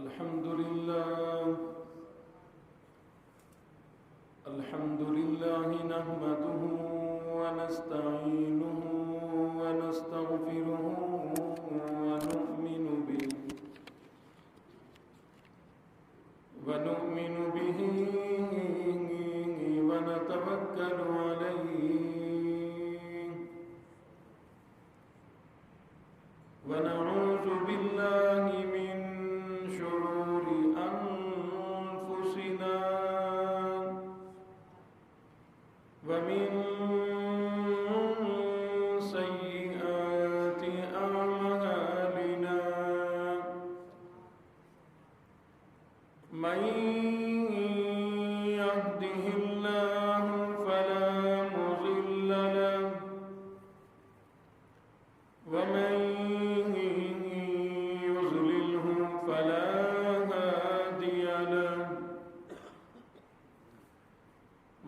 الحمد لله نحمده ونستعينه ونستغفره ونؤمن به ونتوكل عليه ونعوذ بالله من شرور أنفسنا ومن سيئات أعمالنا من يهده الله فلا مضل له ومن يضلله فلا هادي له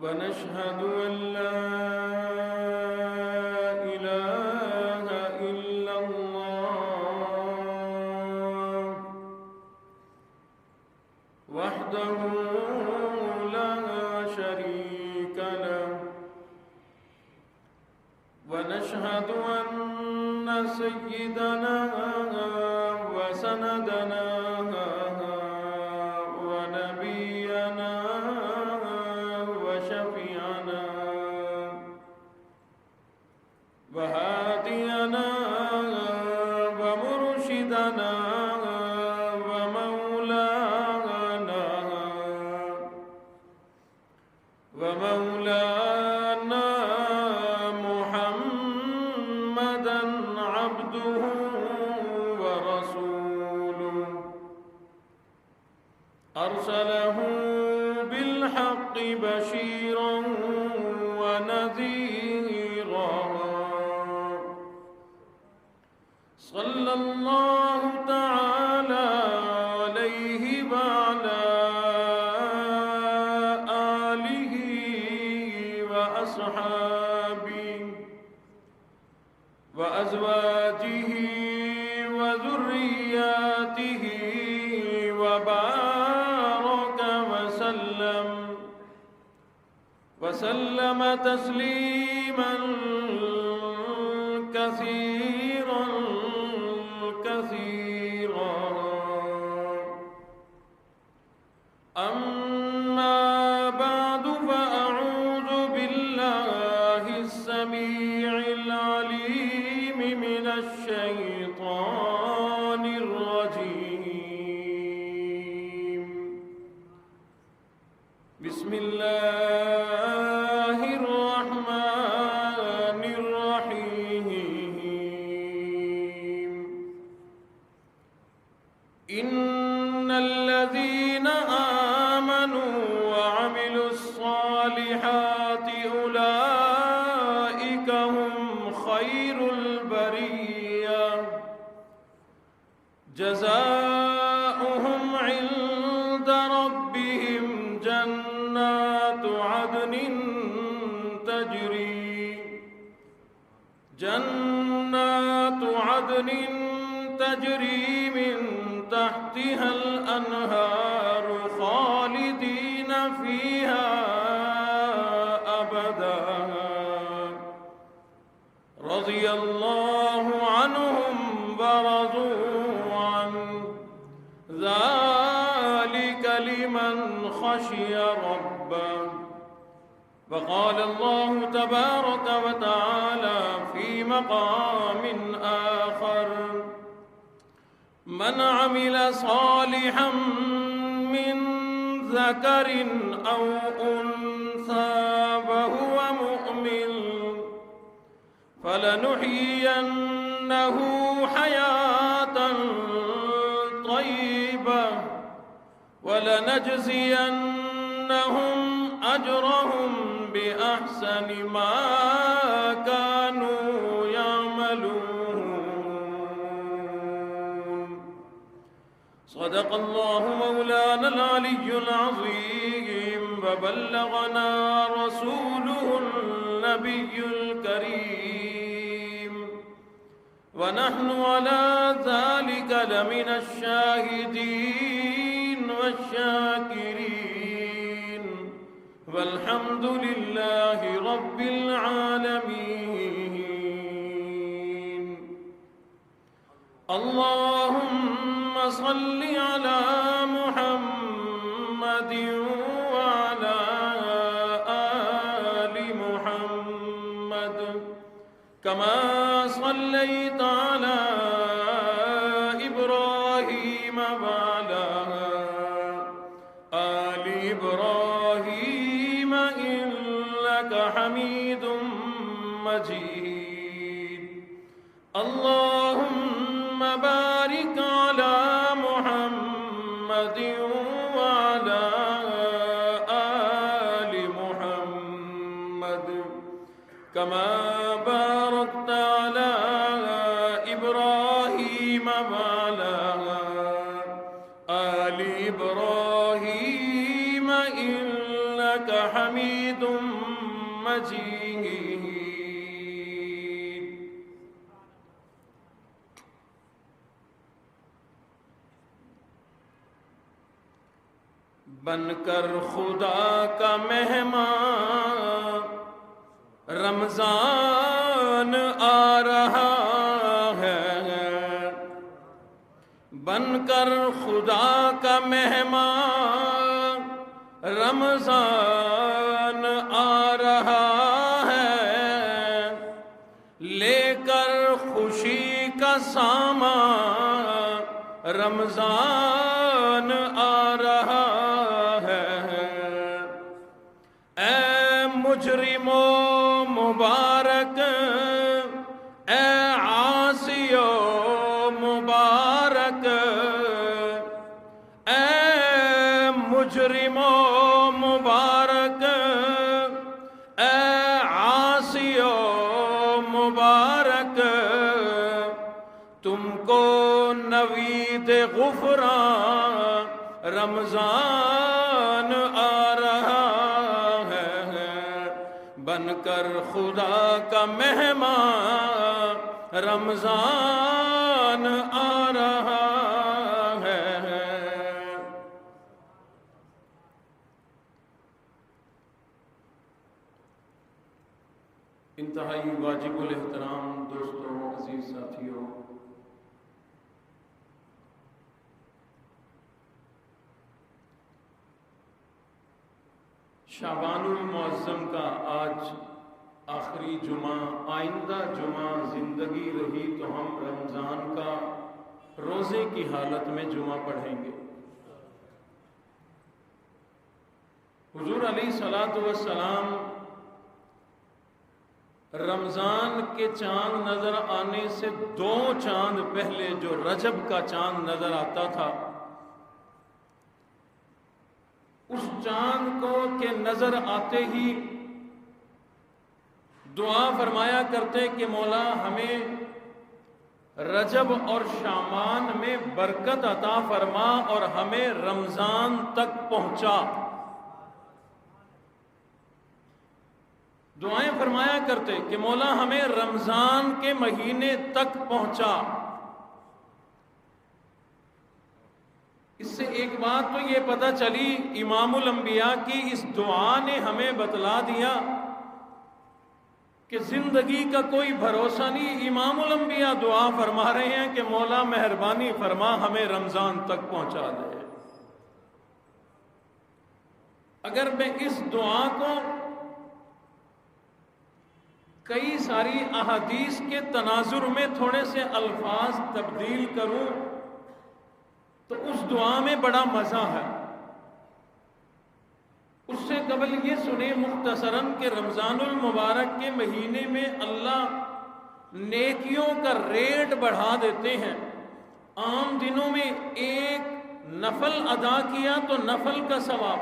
ونشهد أن لا إله إلا الله وحده لا شريك له ونشهد أن سيدنا وسندنا ونبينا وشفيعنا وهادينا ومرشدنا ومولانا محمدا عبده ورسوله أرسله بالحق بشيرا ونذيرا صلى الله تعالى عليه وعلى آله وأصحابه وأزواجه وذرياته وبارك وسلم تسليما كثيرا كثيرا أما بعد فأعوذ بالله السميع العليم من الشيطان الرجيم بسم الله الرحمن الرحيم إن الذين آمنوا وعملوا الصالحات أولئك هم خير البرية جزاؤهم عند ربهم جنات عدن تجري من تحتها الأنهار خالدين فيها أبدا رضي الله عنهم ورضوا عنه ذلك لمن خشي ربه وقال الله تبارك وتعالى في مقام آخر من عمل صالحا من ذكر أو أنثى وهو مؤمن فلنحيينه حياة طيبة ولنجزينهم أجرهم بأحسن ما كانوا يعملون صدق الله مولانا العلي العظيم وبلغنا رسوله النبي الكريم ونحن على ذلك لمن الشاهدين الشاكرين والحمد لله رب العالمين. اللهم صل على محمد وعلى آل محمد كما صليت على إبراهيم وعلى آل إبراهيم إنك حميد مجيد. اللهم بارك على محمد وعلى آل محمد كما باركت على إبراهيم وعلى آل إبراهيم إنك حميد مجيد. بن کر خدا کا مہمان رمضان آ رہا ہے. بن کر خدا کا مہمان رمضان آ رہا ہے. لے کر خوشی کا سامان رمضان آ رہا ہے. اے مجرمو مبارک، اے عاصیو مبارک، اے مجرمو مبارک، اے عاصیو مبارک، تم کو نوید غفران رمضان آ رہا ہے. بن کر خدا کا مہمان رمضان آ رہا ہے. انتہائی واجب الاحترام دوستوں، عزیز ساتھیوں، شعبان المعظم کا آج آخری جمعہ، آئندہ جمعہ زندگی رہی تو ہم رمضان کا روزے کی حالت میں جمعہ پڑھیں گے. حضور علیہ الصلوۃ والسلام رمضان کے چاند نظر آنے سے 2 چاند پہلے جو رجب کا چاند نظر آتا تھا، اس چاند کو کے نظر آتے ہی دعا فرمایا کرتے کہ مولا ہمیں رجب اور شعبان میں برکت عطا فرما اور ہمیں رمضان تک پہنچا. دعائیں فرمایا کرتے کہ مولا ہمیں رمضان کے مہینے تک پہنچا. اس سے ایک بات تو یہ پتہ چلی، امام الانبیاء کی اس دعا نے ہمیں بتلا دیا کہ زندگی کا کوئی بھروسہ نہیں. امام الانبیاء دعا فرما رہے ہیں کہ مولا مہربانی فرما ہمیں رمضان تک پہنچا دے. اگر میں اس دعا کو کئی ساری احادیث کے تناظر میں تھوڑے سے الفاظ تبدیل کروں تو اس دعا میں بڑا مزہ ہے. اس سے قبل یہ سنیں مختصراً کہ رمضان المبارک کے مہینے میں اللہ نیکیوں کا ریٹ بڑھا دیتے ہیں. عام دنوں میں ایک نفل ادا کیا تو نفل کا ثواب،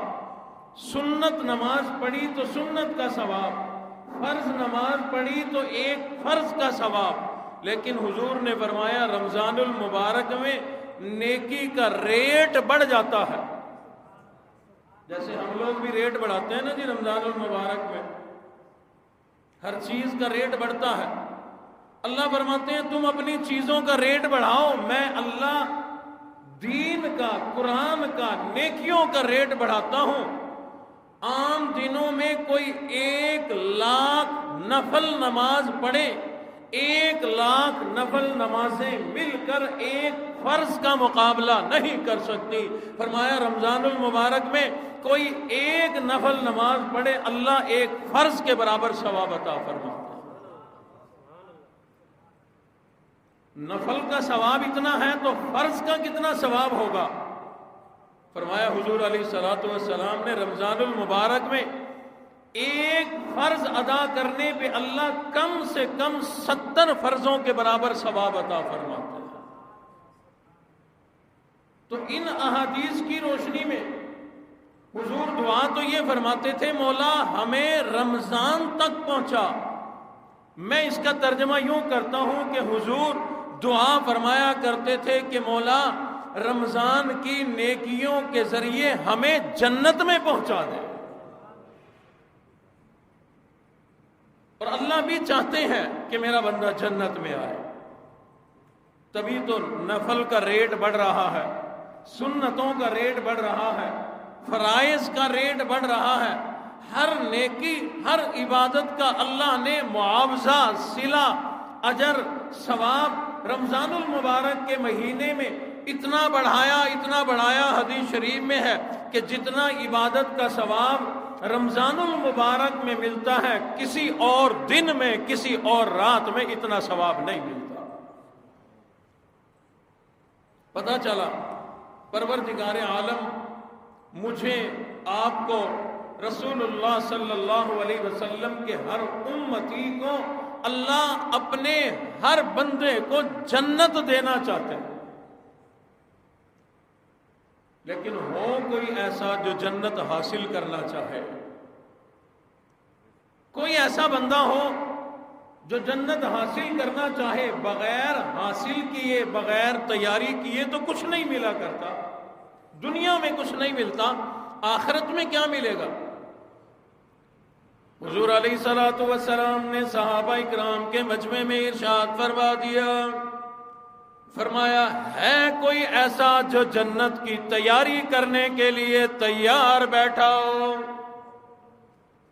سنت نماز پڑھی تو سنت کا ثواب، فرض نماز پڑھی تو ایک فرض کا ثواب. لیکن حضور نے فرمایا رمضان المبارک میں نیکی کا ریٹ بڑھ جاتا ہے. جیسے ہم لوگ بھی ریٹ بڑھاتے ہیں نا جی، رمضان المبارک میں ہر چیز کا ریٹ بڑھتا ہے. اللہ فرماتے ہیں تم اپنی چیزوں کا ریٹ بڑھاؤ، میں اللہ دین کا، قرآن کا، نیکیوں کا ریٹ بڑھاتا ہوں، عام دنوں میں کوئی 1,00,000 نفل نماز پڑھے، 1,00,000 نفل نمازیں مل کر ایک فرض کا مقابلہ نہیں کر سکتی۔ فرمایا رمضان المبارک میں کوئی ایک نفل نماز پڑھے، اللہ ایک فرض کے برابر ثواب عطا فرماتا ہے۔ نفل کا ثواب اتنا ہے تو فرض کا کتنا ثواب ہوگا؟ فرمایا حضور علیہ الصلوۃ والسلام نے رمضان المبارک میں ایک فرض ادا کرنے پہ اللہ کم سے کم 70 فرضوں کے برابر ثواب عطا فرماتا ہے۔ تو ان احادیث کی روشنی میں حضور دعا تو یہ فرماتے تھے، مولا ہمیں رمضان تک پہنچا۔ میں اس کا ترجمہ یوں کرتا ہوں کہ حضور دعا فرمایا کرتے تھے کہ مولا رمضان کی نیکیوں کے ذریعے ہمیں جنت میں پہنچا دے۔ اور اللہ بھی چاہتے ہیں کہ میرا بندہ جنت میں آئے، تبھی تو نفل کا ریٹ بڑھ رہا ہے، سنتوں کا ریٹ بڑھ رہا ہے، فرائض کا ریٹ بڑھ رہا ہے۔ ہر نیکی، ہر عبادت کا اللہ نے معاوضہ، صلہ، اجر، ثواب رمضان المبارک کے مہینے میں اتنا بڑھایا، حدیث شریف میں ہے کہ جتنا عبادت کا ثواب رمضان المبارک میں ملتا ہے، کسی اور دن میں، کسی اور رات میں اتنا ثواب نہیں ملتا۔ پتہ چلا پروردگار عالم مجھے، آپ کو، رسول اللہ صلی اللہ علیہ وسلم کے ہر امتی کو اللہ اپنے ہر بندے کو جنت دینا چاہتے ہیں، لیکن ہو کوئی ایسا جو جنت حاصل کرنا چاہے، کوئی ایسا بندہ ہو جو جنت حاصل کرنا چاہے، بغیر حاصل کیے، بغیر تیاری کیے تو کچھ نہیں ملا کرتا۔ دنیا میں کچھ نہیں ملتا، آخرت میں کیا ملے گا؟ حضور علیہ الصلوۃ والسلام نے صحابہ کرام کے مجمع میں ارشاد فرما دیا، فرمایا ہے کوئی ایسا جو جنت کی تیاری کرنے کے لیے تیار بیٹھا ہو؟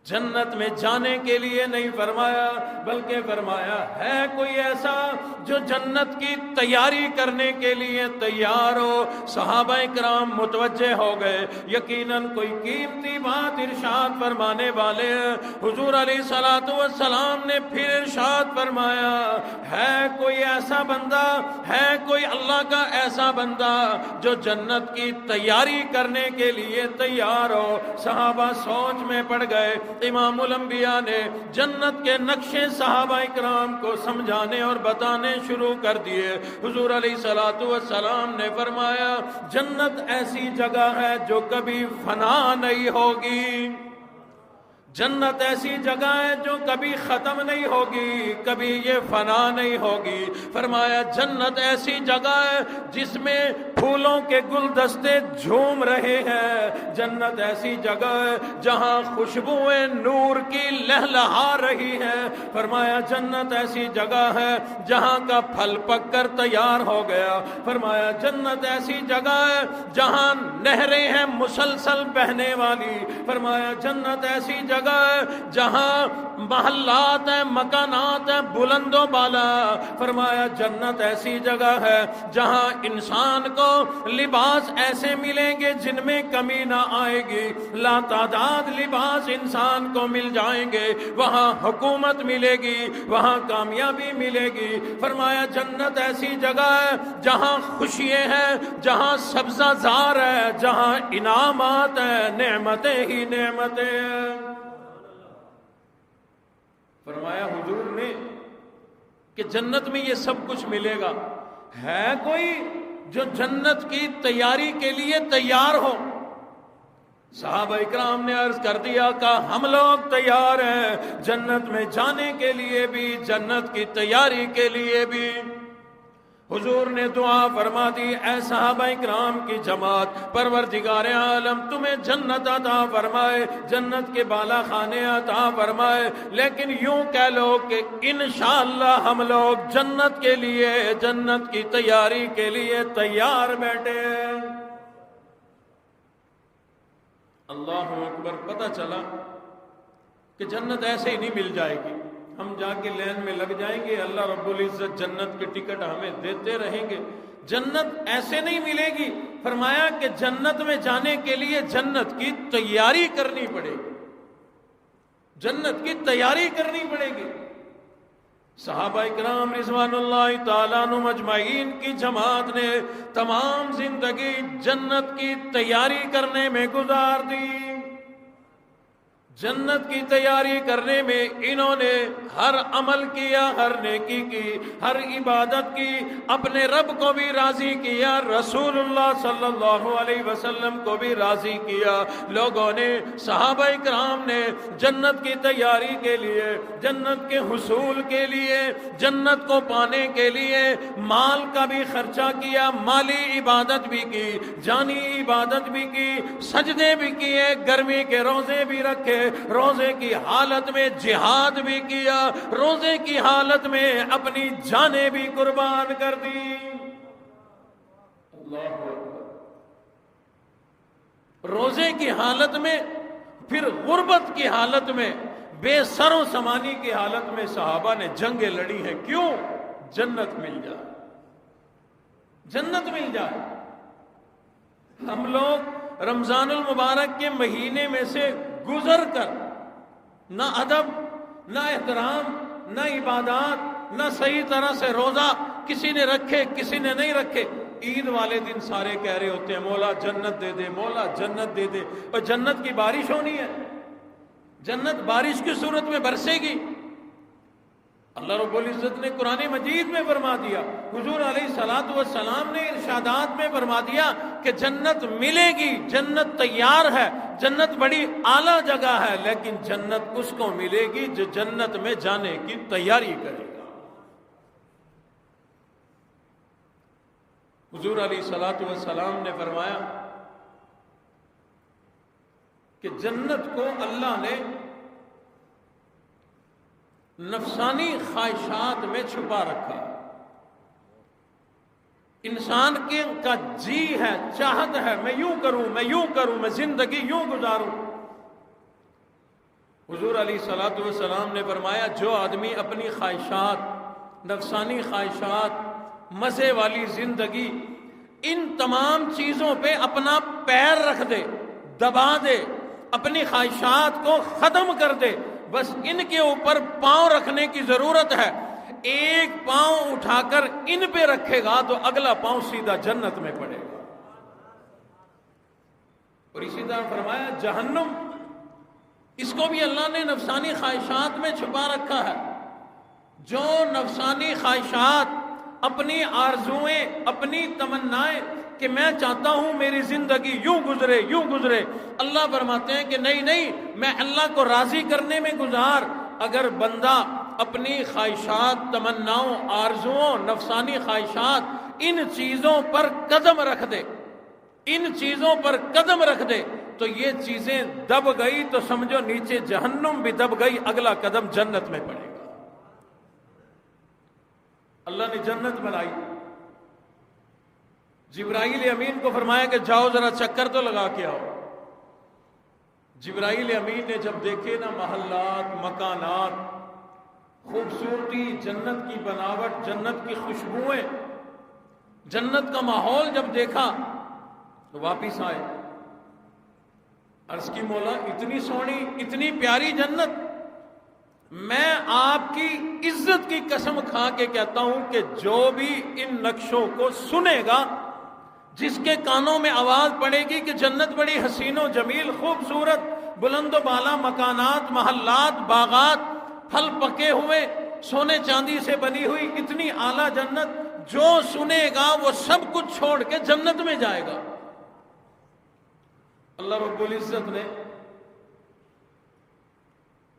جنت میں جانے کے لیے نہیں فرمایا، بلکہ فرمایا ہے کوئی ایسا جو جنت کی تیاری کرنے کے لیے تیار ہو۔ صحابہ کرام متوجہ ہو گئے، یقیناً کوئی قیمتی بات ارشاد فرمانے والے ہیں۔ حضور علیہ الصلوۃ والسلام نے پھر ارشاد فرمایا ہے کوئی ایسا بندہ، ہے کوئی اللہ کا ایسا بندہ جو جنت کی تیاری کرنے کے لیے تیار ہو۔ صحابہ سوچ میں پڑ گئے۔ امام الانبیاء نے جنت کے نقشے صحابہ کرام کو سمجھانے اور بتانے شروع کر دیے۔ حضور علیہ الصلوۃ والسلام نے فرمایا جنت ایسی جگہ ہے جو کبھی فنا نہیں ہوگی، جنت ایسی جگہ ہے جو کبھی ختم نہیں ہوگی، کبھی یہ فنا نہیں ہوگی۔ فرمایا جنت ایسی جگہ ہے جس میں پھولوں کے گلدستے جھوم رہے ہیں، جنت ایسی جگہ ہے جہاں خوشبوئیں نور کی لہلہا رہی ہیں۔ فرمایا جنت ایسی جگہ ہے جہاں کا پھل پک کر تیار ہو گیا۔ فرمایا جنت ایسی جگہ ہے جہاں نہریں ہیں مسلسل بہنے والی۔ فرمایا جنت ایسی جگہ ہے جہاں محلات ہیں، مکانات ہیں بلند و بالا۔ فرمایا جنت ایسی جگہ ہے جہاں انسان کو لباس ایسے ملیں گے جن میں کمی نہ آئے گی، لا تعداد لباس انسان کو مل جائیں گے، وہاں حکومت ملے گی، وہاں کامیابی ملے گی۔ فرمایا جنت ایسی جگہ ہے جہاں خوشیاں ہیں، جہاں سبزہ زار ہے، جہاں انعامات ہیں، نعمتیں ہی نعمتیں ہیں۔ فرمایا حضور نے کہ جنت میں یہ سب کچھ ملے گا، ہے کوئی جو جنت کی تیاری کے لیے تیار ہو؟ صحابہ اکرام نے عرض کر دیا کہ ہم لوگ تیار ہیں، جنت میں جانے کے لیے بھی، جنت کی تیاری کے لیے بھی۔ حضور نے دعا فرما دی، اے صحابہ اکرام کی جماعت، پروردگار عالم تمہیں جنت عطا فرمائے، جنت کے بالا خانے عطا فرمائے، لیکن یوں کہہ لو کہ انشاءاللہ ہم لوگ جنت کے لیے، جنت کی تیاری کے لیے تیار بیٹھے ہیں۔ اللہ اکبر۔ پتہ چلا کہ جنت ایسے ہی نہیں مل جائے گی، ہم جا کے لین میں لگ جائیں گے، اللہ رب العزت جنت کی ٹکٹ ہمیں دیتے رہیں گے۔ جنت ایسے نہیں ملے گی، فرمایا کہ جنت میں جانے کے لیے جنت کی تیاری کرنی پڑے گی، جنت کی تیاری کرنی پڑے گی۔ صحابہ اکرام رضوان اللہ تعالیٰ عنہم اجمعین کی جماعت نے تمام زندگی جنت کی تیاری کرنے میں گزار دی۔ جنت کی تیاری کرنے میں انہوں نے ہر عمل کیا، ہر نیکی کی، ہر عبادت کی، اپنے رب کو بھی راضی کیا، رسول اللہ صلی اللہ علیہ وسلم کو بھی راضی کیا۔ لوگوں نے، صحابہ اکرام نے جنت کی تیاری کے لیے، جنت کے حصول کے لیے، جنت کو پانے کے لیے مال کا بھی خرچہ کیا، مالی عبادت بھی کی، جانی عبادت بھی کی، سجدے بھی کیے، گرمی کے روزے بھی رکھے، روزے کی حالت میں جہاد بھی کیا، روزے کی حالت میں اپنی جانیں بھی قربان کر دی۔ اللہ اکبر۔ روزے کی حالت میں، پھر غربت کی حالت میں، بے سر و سامانی کی حالت میں صحابہ نے جنگیں لڑی ہیں۔ کیوں؟ جنت مل جائے، جنت مل جائے۔ ہم لوگ رمضان المبارک کے مہینے میں سے گزر کر نہ ادب، نہ احترام، نہ عبادات، نہ صحیح طرح سے روزہ، کسی نے رکھے کسی نے نہیں رکھے۔ عید والے دن سارے کہہ رہے ہوتے ہیں مولا جنت دے دے، مولا جنت دے دے، اور جنت کی بارش ہونی ہے، جنت بارش کی صورت میں برسے گی۔ اللہ رب العزت نے قرآن مجید میں فرما دیا، حضور علیہ الصلوۃ والسلام نے ارشادات میں فرما دیا کہ جنت ملے گی، جنت تیار ہے، جنت بڑی اعلیٰ جگہ ہے، لیکن جنت اس کو ملے گی جو جنت میں جانے کی تیاری کرے گا۔ حضور علیہ الصلوۃ والسلام نے فرمایا کہ جنت کو اللہ نے نفسانی خواہشات میں چھپا رکھا۔ انسان کا جی ہے، چاہت ہے، میں یوں کروں، میں یوں کروں، میں زندگی یوں گزاروں۔ حضور علیہ الصلوۃ والسلام نے فرمایا جو آدمی اپنی خواہشات، نفسانی خواہشات، مزے والی زندگی، ان تمام چیزوں پہ اپنا پیر رکھ دے، دبا دے، اپنی خواہشات کو ختم کر دے، بس ان کے اوپر پاؤں رکھنے کی ضرورت ہے، ایک پاؤں اٹھا کر ان پہ رکھے گا تو اگلا پاؤں سیدھا جنت میں پڑے گا۔ اور اسی طرح فرمایا جہنم، اس کو بھی اللہ نے نفسانی خواہشات میں چھپا رکھا ہے۔ جو نفسانی خواہشات، اپنی آرزوئیں، اپنی تمنائیں کہ میں چاہتا ہوں میری زندگی یوں گزرے، یوں گزرے، اللہ فرماتے ہیں کہ نہیں نہیں، میں اللہ کو راضی کرنے میں گزار۔ اگر بندہ اپنی خواہشات، تمناؤں، آرزوؤں، نفسانی خواہشات، ان چیزوں پر قدم رکھ دے، ان چیزوں پر قدم رکھ دے تو یہ چیزیں دب گئی تو سمجھو نیچے جہنم بھی دب گئی، اگلا قدم جنت میں پڑے گا۔ اللہ نے جنت بنائی، جبرائیل امین کو فرمایا کہ جاؤ ذرا چکر تو لگا کے آؤ۔ جبرائیل امین نے جب دیکھے نا محلات، مکانات، خوبصورتی، جنت کی بناوٹ، جنت کی خوشبوئیں، جنت کا ماحول جب دیکھا تو واپس آئے، عرض کی مولا اتنی سونی، اتنی پیاری جنت، میں آپ کی عزت کی قسم کھا کے کہتا ہوں کہ جو بھی ان نقشوں کو سنے گا، جس کے کانوں میں آواز پڑے گی کہ جنت بڑی حسین و جمیل، خوبصورت، بلند و بالا مکانات، محلات، باغات، پھل پکے ہوئے، سونے چاندی سے بنی ہوئی اتنی اعلیٰ جنت، جو سنے گا وہ سب کچھ چھوڑ کے جنت میں جائے گا۔ اللہ رب العزت نے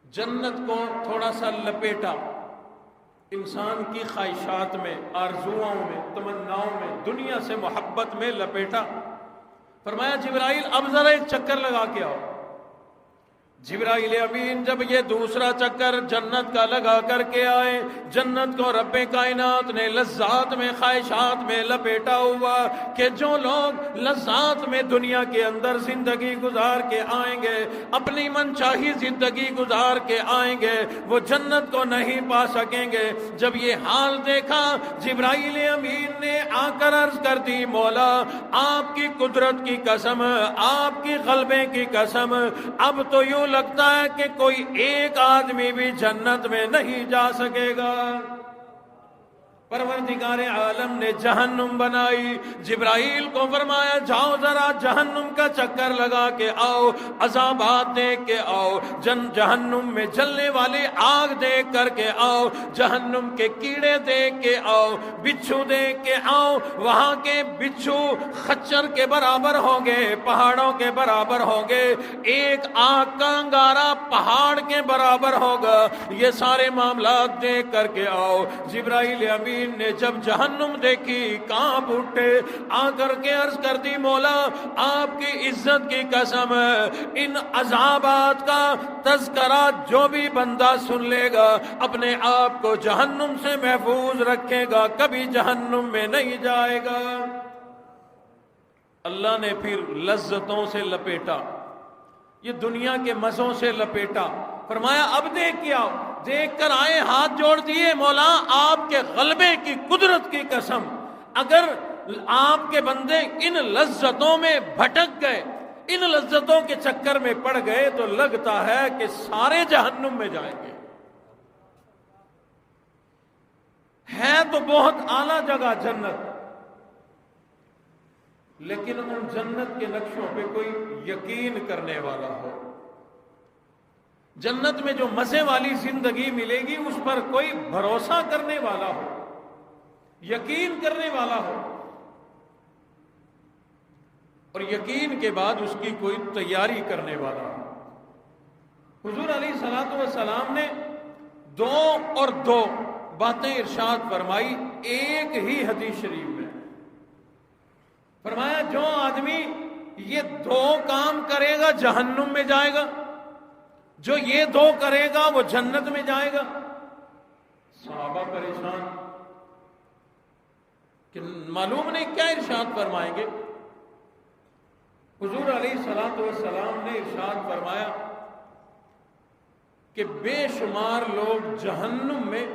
جنت کو تھوڑا سا لپیٹا، انسان کی خواہشات میں، آرزوؤں میں، تمناؤں میں، دنیا سے محبت میں لپیٹا۔ فرمایا جبرائیل اب ذرا ایک چکر لگا کے آؤ۔ جبرائیل امین جب یہ دوسرا چکر جنت کا لگا کر کے آئے، جنت کو رب کائنات نے لذات میں، خواہشات میں لپیٹا ہوا کہ جو لوگ لذات میں دنیا کے اندر زندگی گزار کے آئیں گے، اپنی من چاہی زندگی گزار کے آئیں گے، وہ جنت کو نہیں پا سکیں گے۔ جب یہ حال دیکھا جبرائیل امین نے آ کر عرض کر دی، مولا آپ کی قدرت کی قسم، آپ کی غلبے کی قسم، اب تو یوں لگتا ہے کہ کوئی ایک آدمی بھی جنت میں نہیں جا سکے گا۔ پروردگار عالم نے جہنم بنائی، جبرائیل کو فرمایا جاؤ ذرا جہنم کا چکر لگا کے آؤ، عذابات دیکھ کے آؤ، جہنم میں جلنے والی آگ دیکھ کر کے آؤ، جہنم کے کیڑے دیکھ کے آؤ، بچھو دیکھ کے آؤ۔ وہاں کے بچھو خچر کے برابر ہوں گے، پہاڑوں کے برابر ہوں گے، ایک آگ کا انگارہ پہاڑ کے برابر ہوگا۔ یہ سارے معاملات دیکھ کر کے آؤ۔ جبرائیل امین نے جب جہنم دیکھی کانپ اٹھے، آ کر کے عرض کر دی، مولا آپ کی عزت کی قسم، ان عذابات کا تذکرہ جو بھی بندہ سن لے گا اپنے آپ کو جہنم سے محفوظ رکھے گا، کبھی جہنم میں نہیں جائے گا۔ اللہ نے پھر لذتوں سے لپیٹا، یہ دنیا کے مزوں سے لپیٹا۔ فرمایا اب دیکھ کے آؤ۔ دیکھ کر آئے، ہاتھ جوڑ دیے، مولا آپ کے غلبے کی قدرت کی قسم، اگر آپ کے بندے ان لذتوں میں بھٹک گئے، ان لذتوں کے چکر میں پڑ گئے تو لگتا ہے کہ سارے جہنم میں جائیں گے۔ ہے تو بہت اعلیٰ جگہ جنت، لیکن ان جنت کے نقشوں پہ کوئی یقین کرنے والا ہو، جنت میں جو مزے والی زندگی ملے گی اس پر کوئی بھروسہ کرنے والا ہو، یقین کرنے والا ہو، اور یقین کے بعد اس کی کوئی تیاری کرنے والا ہو۔ حضور علیہ الصلوۃ والسلام نے دو باتیں ارشاد فرمائی ایک ہی حدیث شریف میں۔ فرمایا جو آدمی یہ دو کام کرے گا جہنم میں جائے گا، جو یہ دو کرے گا وہ جنت میں جائے گا۔ صحابہ پریشان کہ معلوم نہیں کیا ارشاد فرمائیں گے۔ حضور علیہ الصلوۃ والسلام نے ارشاد فرمایا کہ بے شمار لوگ جہنم میں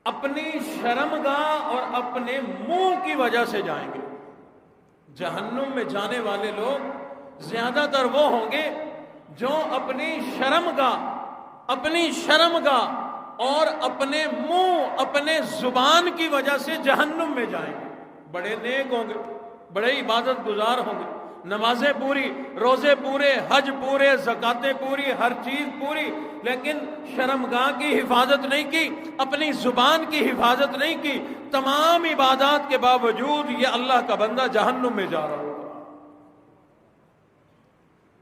اپنی شرمگاہ اور اپنے منہ کی وجہ سے جائیں گے۔ جہنم میں جانے والے لوگ زیادہ تر وہ ہوں گے جو اپنی شرمگاہ اور اپنے منہ، اپنے زبان کی وجہ سے جہنم میں جائیں گے۔ بڑے نیک ہوں گے، بڑے عبادت گزار ہوں گے، نمازیں پوری، روزے پورے، حج پورے، زکاتیں پوری، ہر چیز پوری، لیکن شرمگاہ کی حفاظت نہیں کی، اپنی زبان کی حفاظت نہیں کی، تمام عبادات کے باوجود یہ اللہ کا بندہ جہنم میں جا رہا ہوگا۔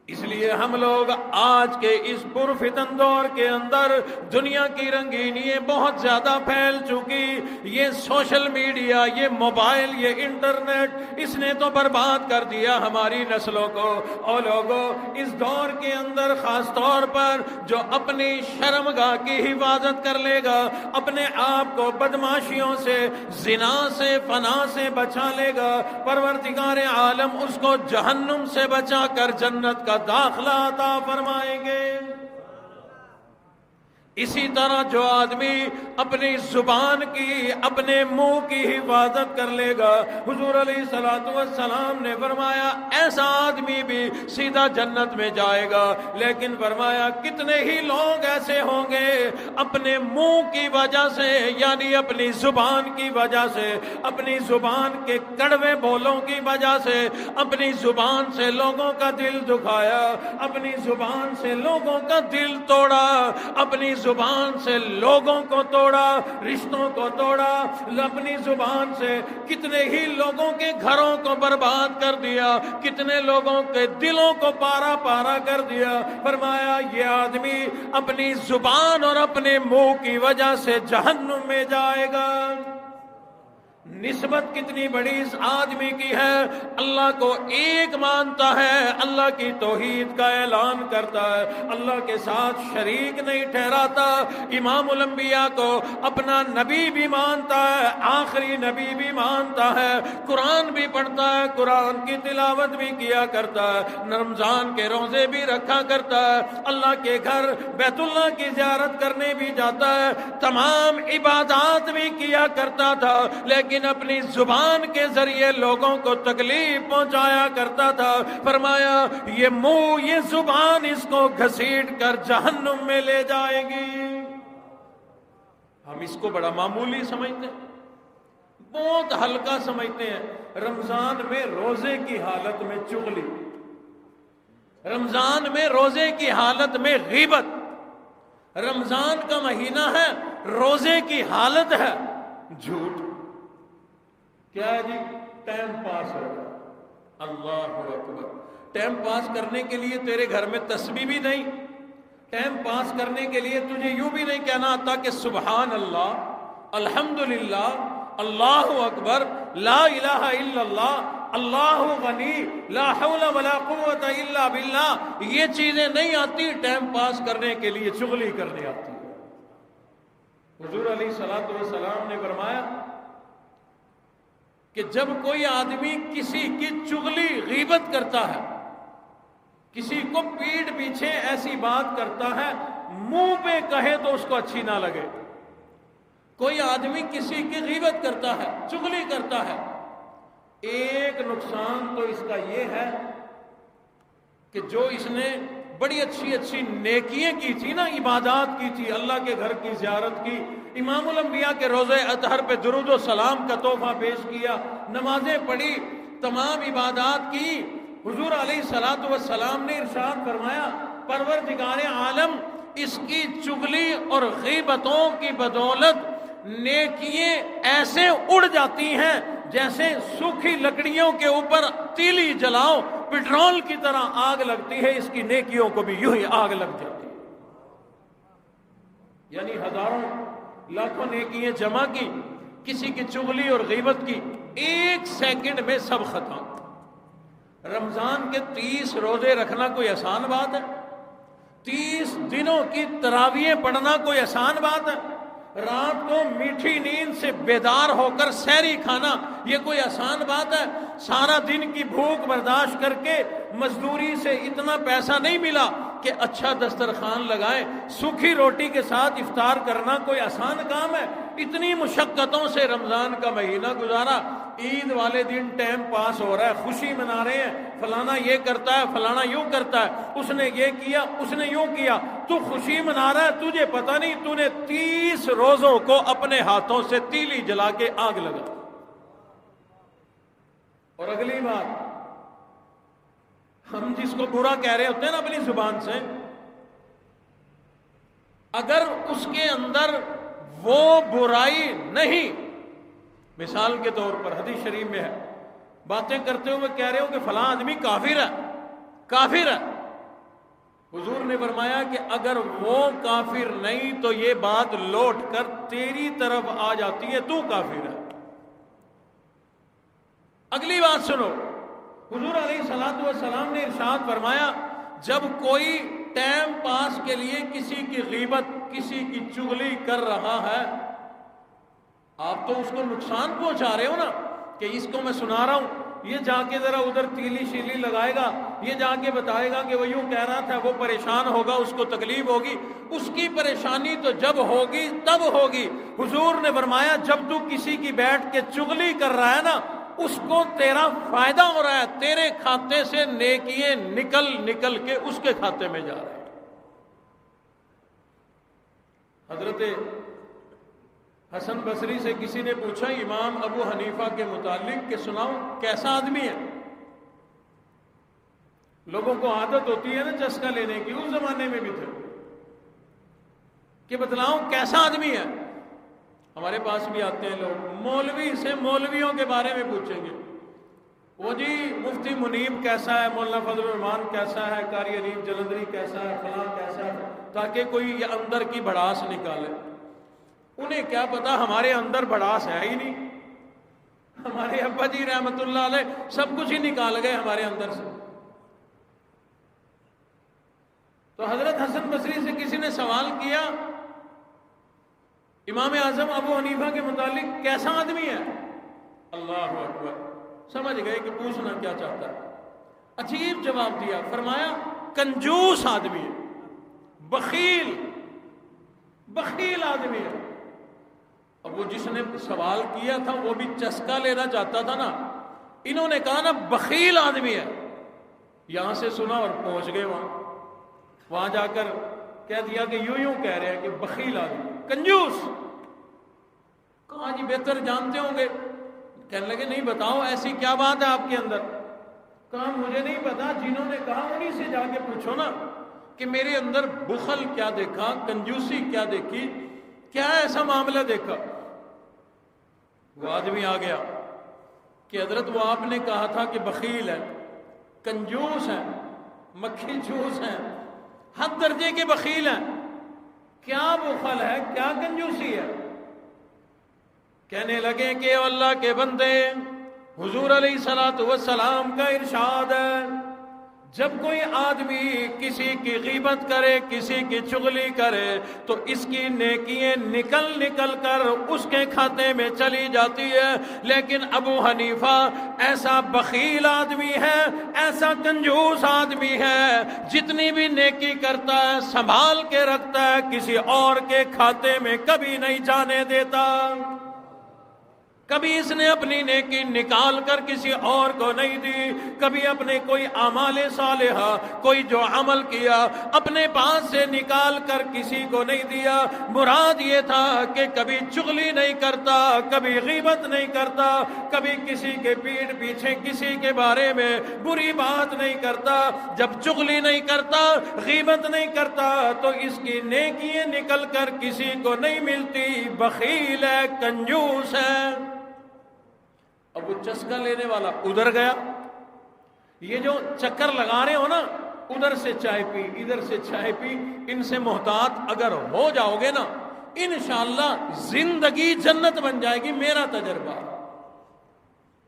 اس لیے ہم لوگ آج کے اس پرفتن دور کے اندر دنیا کی رنگینیاں بہت زیادہ پھیل چکی، یہ سوشل میڈیا، یہ موبائل، یہ انٹرنیٹ، اس نے تو برباد کر دیا ہماری نسلوں کو۔ اور لوگوں اس دور کے اندر خاص طور پر جو اپنی شرمگاہ کی حفاظت کر لے گا، اپنے آپ کو بدماشیوں سے، زنا سے، فنا سے بچا لے گا، پروردگار عالم اس کو جہنم سے بچا کر جنت کا داخلہ عطا فرمائیں گے۔ اسی طرح جو آدمی اپنی زبان کی، اپنے منہ کی حفاظت کر لے گا، حضور علیہ الصلوۃ والسلام نے فرمایا ایسا آدمی بھی سیدھا جنت میں جائے گا۔ لیکن فرمایا کتنے ہی لوگ ایسے ہوں گے اپنے منہ کی وجہ سے، یعنی اپنی زبان کی وجہ سے، اپنی زبان کے کڑوے بولوں کی وجہ سے، اپنی زبان سے لوگوں کا دل دکھایا، اپنی زبان سے لوگوں کا دل توڑا، اپنی زبان سے لوگوں کو توڑا، رشتوں کو توڑا، اپنی زبان سے کتنے ہی لوگوں کے گھروں کو برباد کر دیا، کتنے لوگوں کے دلوں کو پارا پارا کر دیا۔ فرمایا یہ آدمی اپنی زبان اور اپنے منہ کی وجہ سے جہنم میں جائے گا۔ نسبت کتنی بڑی اس آدمی کی ہے، اللہ کو ایک مانتا ہے، اللہ کی توحید کا اعلان کرتا ہے، اللہ کے ساتھ شریک نہیں ٹھہراتا، امام الانبیاء کو اپنا نبی بھی مانتا ہے، آخری نبی بھی مانتا ہے، قرآن بھی پڑھتا ہے، قرآن کی تلاوت بھی کیا کرتا ہے، رمضان کے روزے بھی رکھا کرتا ہے، اللہ کے گھر بیت اللہ کی زیارت کرنے بھی جاتا ہے، تمام عبادات بھی کیا کرتا تھا، لیکن اپنی زبان کے ذریعے لوگوں کو تکلیف پہنچایا کرتا تھا۔ فرمایا یہ منہ، یہ زبان اس کو گھسیٹ کر جہنم میں لے جائے گی۔ ہم اس کو بڑا معمولی سمجھتے ہیں، بہت ہلکا سمجھتے ہیں۔ رمضان میں روزے کی حالت میں چغلی، رمضان میں روزے کی حالت میں غیبت، رمضان کا مہینہ ہے، روزے کی حالت ہے جھوٹ۔ کیا ہے جی؟ ٹائم پاس ہو رہا ہے۔ اللہ اکبر! ٹائم پاس کرنے کے لیے تیرے گھر میں تسبیح بھی نہیں، ٹائم پاس کرنے کے لیے تجھے یوں بھی نہیں کہنا آتا کہ سبحان اللہ، الحمدللہ، اللہ اکبر، لا الہ الا اللہ، اللہ غنی، لا حول ولا قوت الا باللہ، یہ چیزیں نہیں آتی ٹائم پاس کرنے کے لیے، چغلی کرنے آتی ہے۔ حضور علیہ الصلوۃ والسلام نے فرمایا کہ جب کوئی آدمی کسی کی چغلی، غیبت کرتا ہے، کسی کو پیٹھ پیچھے ایسی بات کرتا ہے، منہ پہ کہے تو اس کو اچھی نہ لگے، کوئی آدمی کسی کی غیبت کرتا ہے، چغلی کرتا ہے، ایک نقصان تو اس کا یہ ہے کہ جو اس نے بڑی اچھی اچھی نیکیاں کی تھی نا، عبادات کی تھی، اللہ کے گھر کی زیارت کی، امام الانبیاء کے روزے اطہر پہ درود و سلام کا تحفہ پیش کیا، نمازیں پڑھی، تمام عبادات کی، حضور علیہ الصلوۃ والسلام نے ارشاد فرمایا پروردگار عالم اس کی چغلی اور غیبتوں کی بدولت نیکیاں ایسے اڑ جاتی ہیں جیسے سوکھی لکڑیوں کے اوپر تیلی جلاؤ، پٹرول کی طرح آگ لگتی ہے، اس کی نیکیوں کو بھی یوں ہی آگ لگ جاتی ہے۔ یعنی ہزاروں لاکھوں نیکیاں جمع کی، کسی کی چغلی اور غیبت کی، ایک سیکنڈ میں سب ختم۔ رمضان کے 30 روزے رکھنا کوئی آسان بات ہے؟ 30 دنوں کی تراویح پڑھنا کوئی آسان بات ہے؟ رات کو میٹھی نیند سے بیدار ہو کر سحری کھانا یہ کوئی آسان بات ہے؟ سارا دن کی بھوک برداشت کر کے مزدوری سے اتنا پیسہ نہیں ملا کہ اچھا دسترخوان لگائیں، سوکھی روٹی کے ساتھ افطار کرنا کوئی آسان کام ہے؟ اتنی مشقتوں سے رمضان کا مہینہ گزارا، عید والے دن ٹائم پاس ہو رہا ہے، خوشی منا رہے ہیں، فلانا یہ کرتا ہے، فلانا یوں کرتا ہے، اس نے یہ کیا، اس نے یوں کیا، تو خوشی منا رہا ہے، تجھے پتہ نہیں تو نے 30 روزوں کو اپنے ہاتھوں سے تیلی جلا کے آگ لگا۔ اور اگلی بات، ہم جس کو برا کہہ رہے ہوتے ہیں نا اپنی زبان سے، اگر اس کے اندر وہ برائی نہیں، مثال کے طور پر حدیث شریف میں ہے، باتیں کرتے ہوئے کہہ رہے ہو کہ فلاں آدمی کافر ہے، کافر ہے، حضور نے فرمایا کہ اگر وہ کافر نہیں تو یہ بات لوٹ کر تیری طرف آ جاتی ہے، تو کافر ہے۔ اگلی بات سنو، حضور علیہ الصلوۃ والسلام نے ارشاد فرمایا جب کوئی ٹائم پاس کے لیے کسی کی غیبت، کسی کی چغلی کر رہا ہے، آپ تو اس کو نقصان پہنچا رہے ہو نا، کہ اس کو میں سنا رہا ہوں، یہ جا کے ذرا ادھر تیلی شیلی لگائے گا، یہ جا کے بتائے گا کہ وہ یوں کہہ رہا تھا، وہ پریشان ہوگا، اس کو تکلیف ہوگی، اس کی پریشانی تو جب ہوگی تب ہوگی۔ حضور نے فرمایا جب تو کسی کی بیٹھ کے چغلی کر رہا ہے نا، اس کو تیرا فائدہ ہو رہا ہے، تیرے کھاتے سے نیکیاں نکل نکل کے اس کے کھاتے میں جا رہے ہیں۔ حضرت حسن بصری سے کسی نے پوچھا امام ابو حنیفہ کے متعلق کہ سناؤ کیسا آدمی ہے؟ لوگوں کو عادت ہوتی ہے نا چسکا لینے کی، اس زمانے میں بھی تھے، کہ بتلاؤں کیسا آدمی ہے؟ ہمارے پاس بھی آتے ہیں لوگ، مولوی سے مولویوں کے بارے میں پوچھیں گے، وہ جی مفتی منیب کیسا ہے، مولانا فضل الرحمان کیسا ہے، قاری علیف جلندری کیسا ہے، فلاں کیسا ہے، تاکہ کوئی یہ اندر کی بھڑاس نکالے۔ انہیں کیا پتا ہمارے اندر بھڑاس ہے ہی نہیں، ہمارے ابا جی رحمت اللہ علیہ سب کچھ ہی نکال گئے ہمارے اندر سے۔ تو حضرت حسن بصری سے کسی نے سوال کیا امام اعظم ابو حنیفہ کے متعلق کیسا آدمی ہے؟ اللہ اکبر، سمجھ گئے کہ پوچھنا کیا چاہتا ہے۔ عجیب جواب دیا، فرمایا کنجوس آدمی ہے، بخیل آدمی ہے۔ اب وہ جس نے سوال کیا تھا وہ بھی چسکا لینا چاہتا تھا نا، انہوں نے کہا نا بخیل آدمی ہے، یہاں سے سنا اور پہنچ گئے وہاں جا کر کہہ دیا کہ یوں کہہ رہے ہیں کہ بخیل آدمی، کنجوس۔ کہا جی بہتر جانتے ہوں گے۔ کہنے لگے نہیں بتاؤ ایسی کیا بات ہے آپ کے اندر؟ کہا مجھے نہیں پتا، جنہوں نے کہا انہی سے جا کے پوچھو نا کہ میرے اندر بخل کیا دیکھا، کنجوسی کیا دیکھی، کیا ایسا معاملہ دیکھا؟ وہ آدمی آ گیا کہ حضرت وہ آپ نے کہا تھا کہ بخیل ہے، کنجوس ہے، مکھی چوس ہے، حد درجے کے بخیل ہیں، کیا بخل ہے، کیا کنجوسی ہے؟ کہنے لگے کہ اللہ کے بندے، حضور علیہ السلام کا ارشاد ہے جب کوئی آدمی کسی کی غیبت کرے، کسی کی چغلی کرے تو اس کی نیکیاں نکل کر اس کے کھاتے میں چلی جاتی ہے، لیکن ابو حنیفہ ایسا بخیل آدمی ہے، ایسا کنجوس آدمی ہے، جتنی بھی نیکی کرتا ہے سنبھال کے رکھتا ہے، کسی اور کے کھاتے میں کبھی نہیں جانے دیتا۔ کبھی اس نے اپنی نیکی نکال کر کسی اور کو نہیں دی، کبھی اپنے کوئی اعمال صالحہ، کوئی جو عمل کیا اپنے پاس سے نکال کر کسی کو نہیں دیا۔ مراد یہ تھا کہ کبھی چغلی نہیں کرتا، کبھی غیبت نہیں کرتا، کبھی کسی کے پیٹھ پیچھے کسی کے بارے میں بری بات نہیں کرتا۔ جب چغلی نہیں کرتا، غیبت نہیں کرتا تو اس کی نیکیاں نکل کر کسی کو نہیں ملتی، بخیل ہے، کنجوس ہے۔ اب وہ چسکا لینے والا ادھر گیا، یہ جو چکر لگا رہے ہو نا، ادھر سے چائے پی ادھر سے چائے پی، ان سے محتاط اگر ہو جاؤ گے نا انشاءاللہ زندگی جنت بن جائے گی، میرا تجربہ۔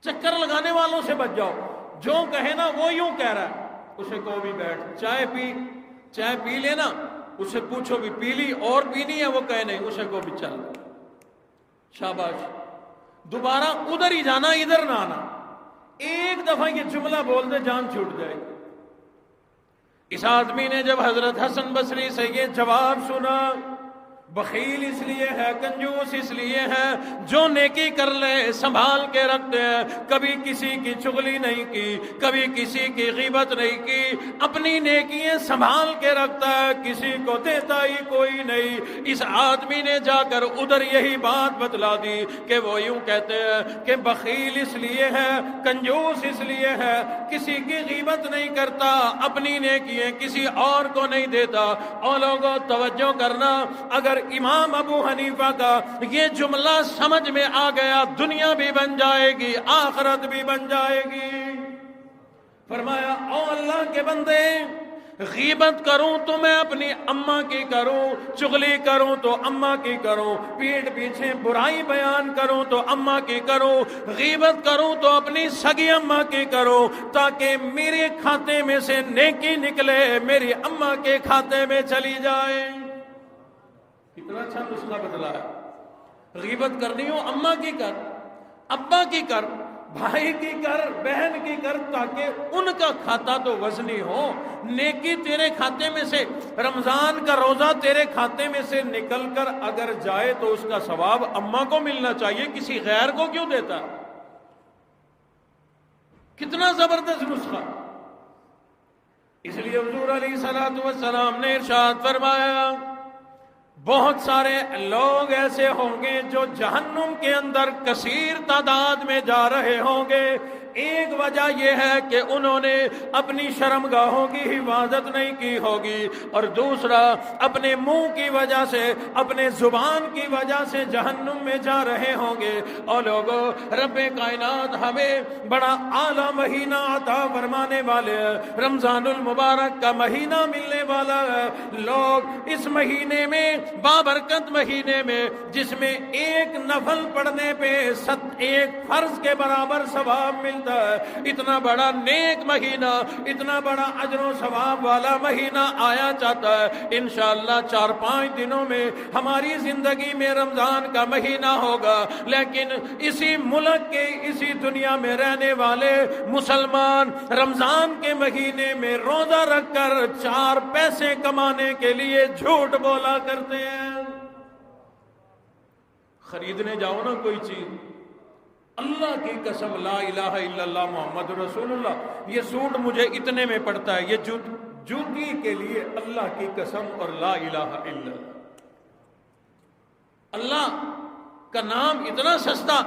چکر لگانے والوں سے بچ جاؤ، جو کہے نا وہ یوں کہہ رہا ہے، اسے کو بھی بیٹھ چائے پی لینا، اسے پوچھو بھی پی لی اور پینی ہے، وہ کہے نہیں، اسے کو بھی چل، شاباش، دوبارہ ادھر ہی جانا، ادھر نہ آنا۔ ایک دفعہ یہ جملہ بول دے جان چھوٹ جائے۔ اس آدمی نے جب حضرت حسن بصری سے یہ جواب سنا، بخیل اس لیے ہے، کنجوس اس لیے ہے، جو نیکی کر لے سنبھال کے رکھتے ہیں، کبھی کسی کی چغلی نہیں کی، کبھی کسی کی غیبت نہیں کی، اپنی نیکیاں سنبھال کے رکھتا ہے، کسی کو دیتا ہی کوئی نہیں۔ اس آدمی نے جا کر ادھر یہی بات بتلا دی کہ وہ یوں کہتے ہیں کہ بخیل اس لیے ہے، کنجوس اس لیے ہے، کسی کی غیبت نہیں کرتا، اپنی نیکیاں کسی اور کو نہیں دیتا۔ اور لوگوں توجہ کرنا، اگر امام ابو حنیفہ کا یہ جملہ سمجھ میں آ گیا، دنیا بھی بن جائے گی، آخرت بھی بن جائے گی۔ فرمایا او اللہ کے بندے، غیبت کروں تو میں اپنی اماں کی کروں، چغلی کروں تو اماں کی کروں، پیٹھ پیچھے برائی بیان کروں تو اماں کی کروں، غیبت کروں تو اپنی سگی اماں کی کروں، تاکہ میرے کھاتے میں سے نیکی نکلے، میری اماں کے کھاتے میں چلی جائے۔ کتنا اچھا نسخہ بدلا ہے۔ غیبت کرنی ہو اماں کی کر، ابا کی کر، بھائی کی کر، بہن کی کر، تاکہ ان کا کھاتا تو وزنی ہو۔ نیکی تیرے کھاتے میں سے، رمضان کا روزہ تیرے کھاتے میں سے نکل کر اگر جائے تو اس کا ثواب اماں کو ملنا چاہیے، کسی غیر کو کیوں دیتا؟ کتنا زبردست نسخہ۔ اس لیے حضور علیہ الصلوۃ والسلام نے ارشاد فرمایا، بہت سارے لوگ ایسے ہوں گے جو جہنم کے اندر کثیر تعداد میں جا رہے ہوں گے، ایک وجہ یہ ہے کہ انہوں نے اپنی شرمگاہوں کی حفاظت نہیں کی ہوگی، اور دوسرا اپنے منہ کی وجہ سے، اپنے زبان کی وجہ سے جہنم میں جا رہے ہوں گے۔ اور لوگوں، رب کائنات ہمیں بڑا اعلیٰ مہینہ عطا فرمانے والے ہیں، رمضان المبارک کا مہینہ ملنے والا ہے۔ لوگ اس مہینے میں، بابرکت مہینے میں، جس میں ایک نفل پڑھنے پہ ایک فرض کے برابر ثواب ملتا ہے، اتنا بڑا نیک مہینہ، اتنا بڑا اجر و ثواب والا مہینہ آیا چاہتا ہے۔ انشاءاللہ 4-5 دنوں میں ہماری زندگی میں رمضان کا مہینہ ہوگا، لیکن اسی ملک کے، اسی دنیا میں رہنے والے مسلمان رمضان کے مہینے میں روزہ رکھ کر 4 پیسے کمانے کے لیے جھوٹ بولا کرتے ہیں۔ خریدنے جاؤ نا کوئی چیز، اللہ کی قسم، لا الہ الا اللہ محمد رسول اللہ، یہ سوٹ مجھے اتنے میں پڑتا ہے، یہ جوتی کے لیے اللہ کی قسم اور لا الہ الا اللہ، اللہ کا نام اتنا سستا،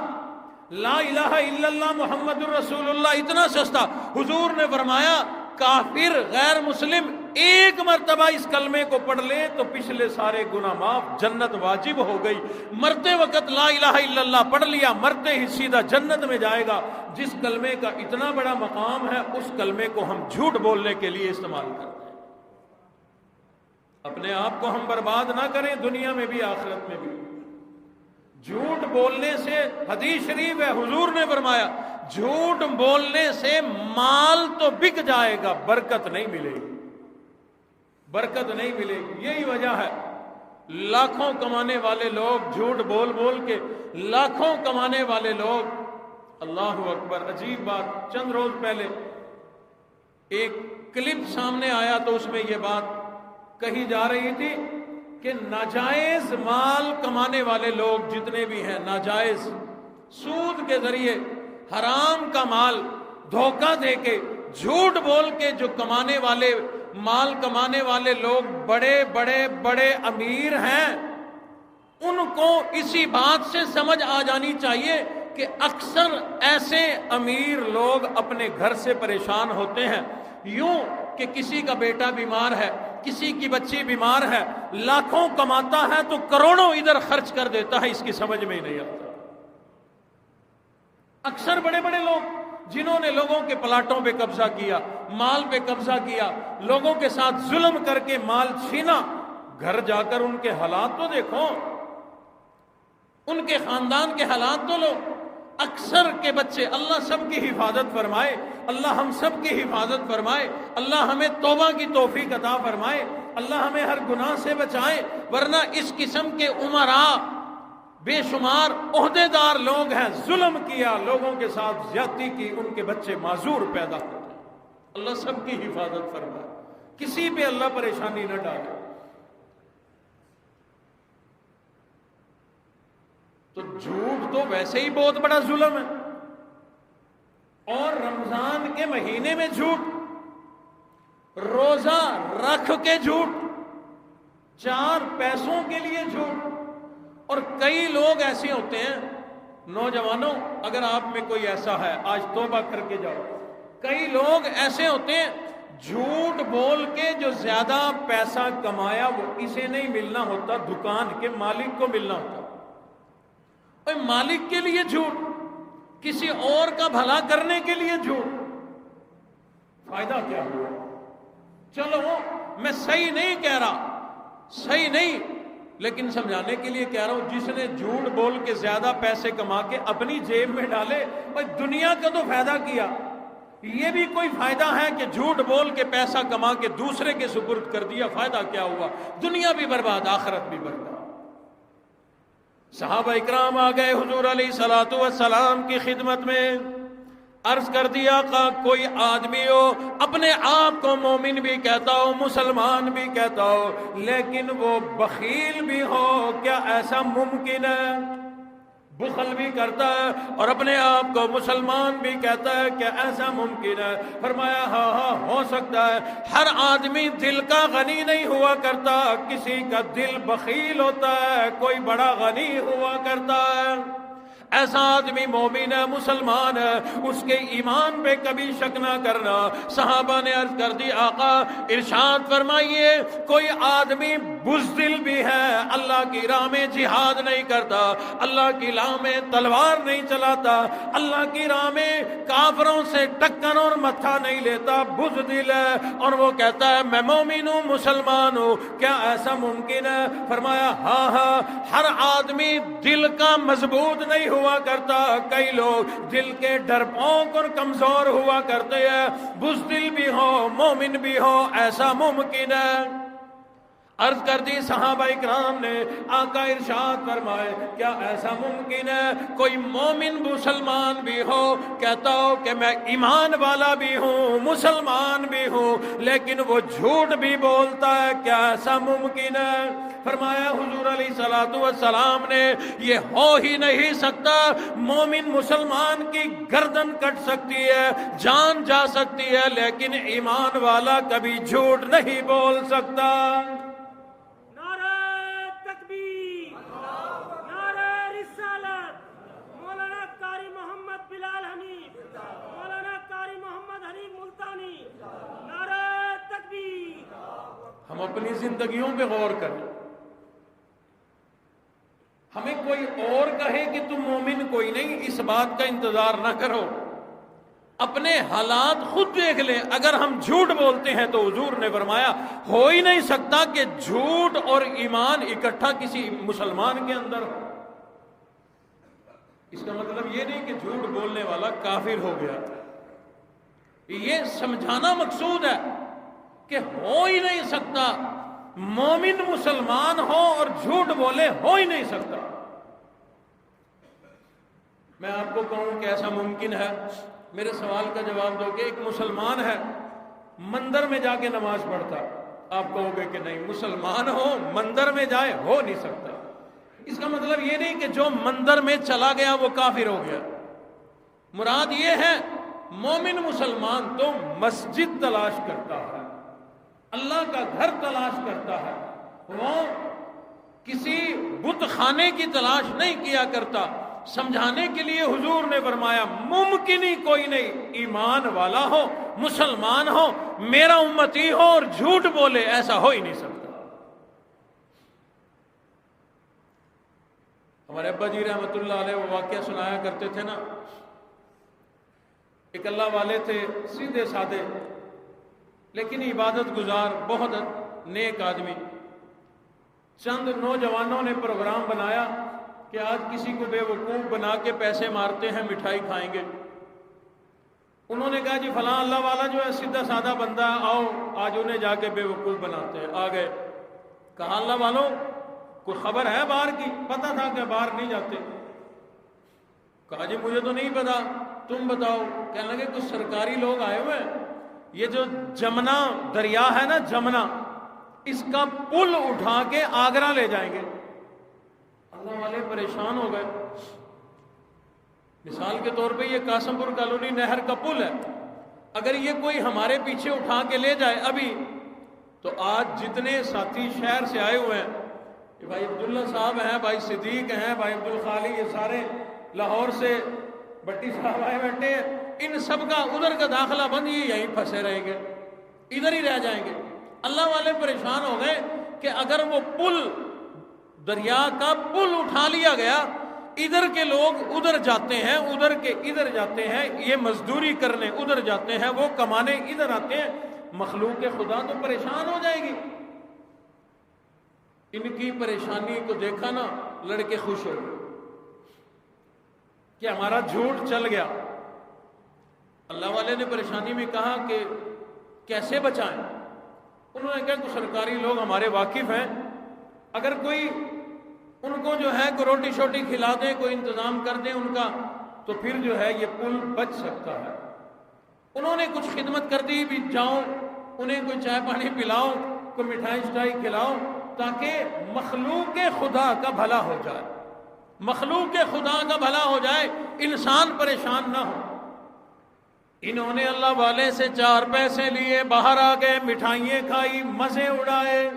لا الہ الا اللہ محمد رسول اللہ اتنا سستا۔ حضور نے فرمایا کافر غیر مسلم ایک مرتبہ اس کلمے کو پڑھ لے تو پچھلے سارے گناہ معاف، جنت واجب ہو گئی۔ مرتے وقت لا الہ الا اللہ پڑھ لیا، مرتے ہی سیدھا جنت میں جائے گا۔ جس کلمے کا اتنا بڑا مقام ہے، اس کلمے کو ہم جھوٹ بولنے کے لیے استعمال کرتے ہیں۔ اپنے آپ کو ہم برباد نہ کریں، دنیا میں بھی آخرت میں بھی۔ جھوٹ بولنے سے، حدیث شریف ہے، حضور نے فرمایا جھوٹ بولنے سے مال تو بک جائے گا، برکت نہیں ملے گی، برکت نہیں ملے گی۔ یہی وجہ ہے لاکھوں کمانے والے لوگ جھوٹ بول بول کے، لاکھوں کمانے والے لوگ، اللہ اکبر۔ عجیب بات، چند روز پہلے ایک کلپ سامنے آیا تو اس میں یہ بات کہی جا رہی تھی کہ ناجائز مال کمانے والے لوگ جتنے بھی ہیں، ناجائز سود کے ذریعے حرام کا مال دھوکہ دے کے، جھوٹ بول کے جو کمانے والے، مال کمانے والے لوگ بڑے بڑے بڑے امیر ہیں، ان کو اسی بات سے سمجھ آ جانی چاہیے کہ اکثر ایسے امیر لوگ اپنے گھر سے پریشان ہوتے ہیں، یوں کہ کسی کا بیٹا بیمار ہے، کسی کی بچی بیمار ہے، لاکھوں کماتا ہے تو کروڑوں ادھر خرچ کر دیتا ہے، اس کی سمجھ میں ہی نہیں آتا۔ اکثر بڑے بڑے لوگ جنہوں نے لوگوں کے پلاٹوں پہ قبضہ کیا، مال پہ قبضہ کیا، لوگوں کے ساتھ ظلم کر کے مال چھینا، گھر جا کر ان کے حالات تو دیکھو، ان کے خاندان کے حالات تو لو۔ اکثر کے بچے، اللہ سب کی حفاظت فرمائے، اللہ ہم سب کی حفاظت فرمائے، اللہ ہمیں توبہ کی توفیق عطا فرمائے، اللہ ہمیں ہر گناہ سے بچائے، ورنہ اس قسم کے امراء بے شمار عہدے دار لوگ ہیں، ظلم کیا، لوگوں کے ساتھ زیادتی کی، ان کے بچے معذور پیدا ہوتے ہیں۔ اللہ سب کی حفاظت فرمائے، کسی پہ اللہ پریشانی نہ ڈالے۔ تو جھوٹ تو ویسے ہی بہت بڑا ظلم ہے، اور رمضان کے مہینے میں جھوٹ، روزہ رکھ کے جھوٹ، 4 پیسوں کے لیے جھوٹ۔ اور کئی لوگ ایسے ہوتے ہیں، نوجوانوں اگر آپ میں کوئی ایسا ہے آج توبہ کر کے جاؤ، کئی لوگ ایسے ہوتے ہیں جھوٹ بول کے جو زیادہ پیسہ کمایا وہ اسے نہیں ملنا ہوتا، دکان کے مالک کو ملنا ہوتا۔ اور مالک کے لیے جھوٹ، کسی اور کا بھلا کرنے کے لیے جھوٹ، فائدہ کیا ہوا؟ چلو میں صحیح نہیں کہہ رہا، صحیح نہیں، لیکن سمجھانے کے لیے کہہ رہا ہوں، جس نے جھوٹ بول کے زیادہ پیسے کما کے اپنی جیب میں ڈالے، اور دنیا کا تو فائدہ کیا، یہ بھی کوئی فائدہ ہے کہ جھوٹ بول کے پیسہ کما کے دوسرے کے سپرد کر دیا، فائدہ کیا ہوا؟ دنیا بھی برباد، آخرت بھی برباد۔ صحابہ اکرام آ گئے حضور علیہ الصلوۃ والسلام کی خدمت میں، عرض کر دیا کوئی آدمی ہو، اپنے آپ کو مومن بھی کہتا ہو، مسلمان بھی کہتا ہو، لیکن وہ بخیل بھی ہو، کیا ایسا ممکن ہے؟ بخل بھی کرتا ہے اور اپنے آپ کو مسلمان بھی کہتا ہے، کیا ایسا ممکن ہے؟ فرمایا ہاں ہو سکتا ہے، ہر آدمی دل کا غنی نہیں ہوا کرتا، کسی کا دل بخیل ہوتا ہے، کوئی بڑا غنی ہوا کرتا ہے۔ ایسا آدمی مومن ہے، مسلمان ہے، اس کے ایمان پہ کبھی شک نہ کرنا۔ صحابہ نے عرض کر دی آقا ارشاد فرمائیے کوئی آدمی بزدل بھی ہے، اللہ کی راہ میں جہاد نہیں کرتا، اللہ کی راہ میں تلوار نہیں چلاتا، اللہ کی راہ میں کافروں سے ٹکر اور متھا نہیں لیتا، بزدل ہے اور وہ کہتا ہے میں مومن ہوں، مسلمان ہوں، کیا ایسا ممکن ہے؟ فرمایا ہاں ہاں، ہر آدمی دل کا مضبوط نہیں ہوا کرتا، کئی لوگ دل کے ڈرپوک اور کمزور ہوا کرتے ہیں، بزدل بھی ہو مومن بھی ہو، ایسا ممکن ہے؟ عرض کر دی صحابہ اکرام نے، آقا ارشاد فرمائے کیا ایسا ممکن ہے کوئی مومن مسلمان بھی ہو، کہتا ہو کہ میں ایمان والا بھی ہوں، مسلمان بھی ہوں، لیکن وہ جھوٹ بھی بولتا ہے، کیا ایسا ممکن ہے؟ فرمایا حضور علیہ الصلوۃ والسلام نے یہ ہو ہی نہیں سکتا، مومن مسلمان کی گردن کٹ سکتی ہے، جان جا سکتی ہے، لیکن ایمان والا کبھی جھوٹ نہیں بول سکتا۔ ہم اپنی زندگیوں پہ غور کریں، ہمیں کوئی اور کہے کہ تم مومن کوئی نہیں، اس بات کا انتظار نہ کرو، اپنے حالات خود دیکھ لیں۔ اگر ہم جھوٹ بولتے ہیں تو حضور نے فرمایا ہو ہی نہیں سکتا کہ جھوٹ اور ایمان اکٹھا کسی مسلمان کے اندر ہو۔ اس کا مطلب یہ نہیں کہ جھوٹ بولنے والا کافر ہو گیا، یہ سمجھانا مقصود ہے کہ ہو ہی نہیں سکتا مومن مسلمان ہو اور جھوٹ بولے، ہو ہی نہیں سکتا۔ میں آپ کو کہوں کہ ایسا ممکن ہے، میرے سوال کا جواب دو کہ ایک مسلمان ہے مندر میں جا کے نماز پڑھتا، آپ کہو گے کہ نہیں، مسلمان ہو مندر میں جائے، ہو نہیں سکتا۔ اس کا مطلب یہ نہیں کہ جو مندر میں چلا گیا وہ کافر ہو گیا، مراد یہ ہے مومن مسلمان تو مسجد تلاش کرتا ہے، اللہ کا گھر تلاش کرتا ہے، وہ کسی بت خانے کی تلاش نہیں کیا کرتا۔ سمجھانے کے لیے حضور نے فرمایا ممکن ہی کوئی نہیں، ایمان والا ہو، مسلمان ہو، میرا امتی ہو اور جھوٹ بولے، ایسا ہو ہی نہیں سکتا۔ ہمارے ابا جی رحمت اللہ علیہ وہ واقعہ سنایا کرتے تھے نا، ایک اللہ والے تھے، سیدھے سادے لیکن عبادت گزار، بہت نیک آدمی۔ چند نوجوانوں نے پروگرام بنایا کہ آج کسی کو بے وقوف بنا کے پیسے مارتے ہیں، مٹھائی کھائیں گے۔ انہوں نے کہا جی فلاں اللہ والا جو ہے سیدھا سادہ بندہ ہے، آؤ آج انہیں جا کے بے وقوف بناتے ہیں۔ آ گئے، کہا اللہ والوں کوئی خبر ہے باہر کی؟ پتہ تھا کہ باہر نہیں جاتے۔ کہا جی مجھے تو نہیں پتا، تم بتاؤ۔ کہنے لگے کچھ سرکاری لوگ آئے ہوئے ہیں، یہ جو جمنا دریا ہے نا، جمنا، اس کا پل اٹھا کے آگرہ لے جائیں گے۔ اللہ والے پریشان ہو گئے۔ مثال کے طور پہ یہ قاسم پور کالونی نہر کا پل ہے، اگر یہ کوئی ہمارے پیچھے اٹھا کے لے جائے ابھی، تو آج جتنے ساتھی شہر سے آئے ہوئے ہیں، یہ بھائی عبداللہ صاحب ہیں، بھائی صدیق ہیں، بھائی عبدالخالی، یہ سارے لاہور سے بٹی صاحب آئے بیٹھے ہیں، ان سب کا ادھر کا داخلہ بند، یہ یہیں پھنسے رہیں گے، ادھر ہی رہ جائیں گے۔ اللہ والے پریشان ہو گئے کہ اگر وہ پل، دریا کا پل اٹھا لیا گیا، ادھر کے لوگ ادھر جاتے ہیں، ادھر کے ادھر جاتے ہیں، یہ مزدوری کرنے ادھر جاتے ہیں، وہ کمانے ادھر آتے ہیں، مخلوق خدا تو پریشان ہو جائے گی۔ ان کی پریشانی کو دیکھا نا، لڑکے خوش ہو گئے کہ ہمارا جھوٹ چل گیا۔ اللہ والے نے پریشانی میں کہا کہ کیسے بچائیں؟ انہوں نے کہا کہ سرکاری لوگ ہمارے واقف ہیں، اگر کوئی ان کو جو ہے کوئی روٹی شوٹی کھلا دیں، کوئی انتظام کر دیں ان کا، تو پھر جو ہے یہ پل بچ سکتا ہے۔ انہوں نے کچھ خدمت کر دی، بھی جاؤ انہیں کوئی چائے پانی پلاؤ، کوئی مٹھائی شٹائی کھلاؤ، تاکہ مخلوق خدا کا بھلا ہو جائے، مخلوق خدا کا بھلا ہو جائے، انسان پریشان نہ ہو۔ انہوں نے اللہ والے سے 4 پیسے لیے، باہر آ گئے، مٹھائیاں کھائی، مزے اڑائے۔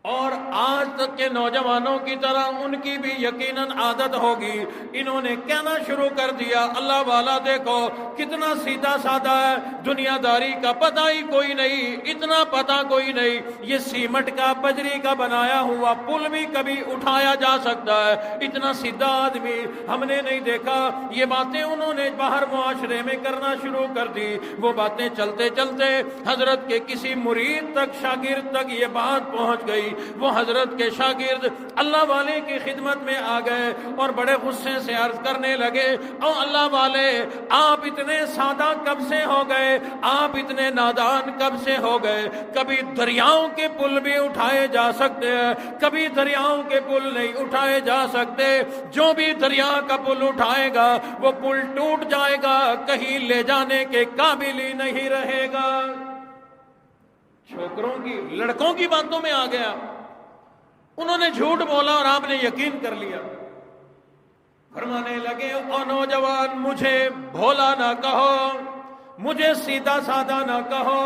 اور آج تک کے نوجوانوں کی طرح ان کی بھی یقیناً عادت ہوگی، انہوں نے کہنا شروع کر دیا اللہ والا دیکھو کتنا سیدھا سادہ ہے، دنیا داری کا پتہ ہی کوئی نہیں، اتنا پتہ کوئی نہیں، یہ سیمنٹ کا بجری کا بنایا ہوا پل بھی کبھی اٹھایا جا سکتا ہے، اتنا سیدھا آدمی ہم نے نہیں دیکھا۔ یہ باتیں انہوں نے باہر معاشرے میں کرنا شروع کر دی۔ وہ باتیں چلتے چلتے حضرت کے کسی مرید تک، شاگرد تک یہ بات پہنچ گئی۔ وہ حضرت کے شاگرد اللہ والے کی خدمت میں آ گئے اور بڑے غصے سے عرض کرنے لگے، او اللہ والے، آپ اتنے سادہ کب سے ہو گئے؟ آپ اتنے نادان کب سے ہو گئے؟ کبھی دریاؤں کے پل بھی اٹھائے جا سکتے ہیں، کبھی دریاؤں کے پل نہیں اٹھائے جا سکتے۔ جو بھی دریا کا پل اٹھائے گا وہ پل ٹوٹ جائے گا، کہیں لے جانے کے قابل ہی نہیں رہے گا۔ چھوکروں کی، لڑکوں کی باتوں میں آ گیا، انہوں نے جھوٹ بولا اور آپ نے یقین کر لیا۔ فرمانے لگے، او نوجوان، مجھے بھولا نہ کہو، مجھے سیدھا سادہ نہ کہو،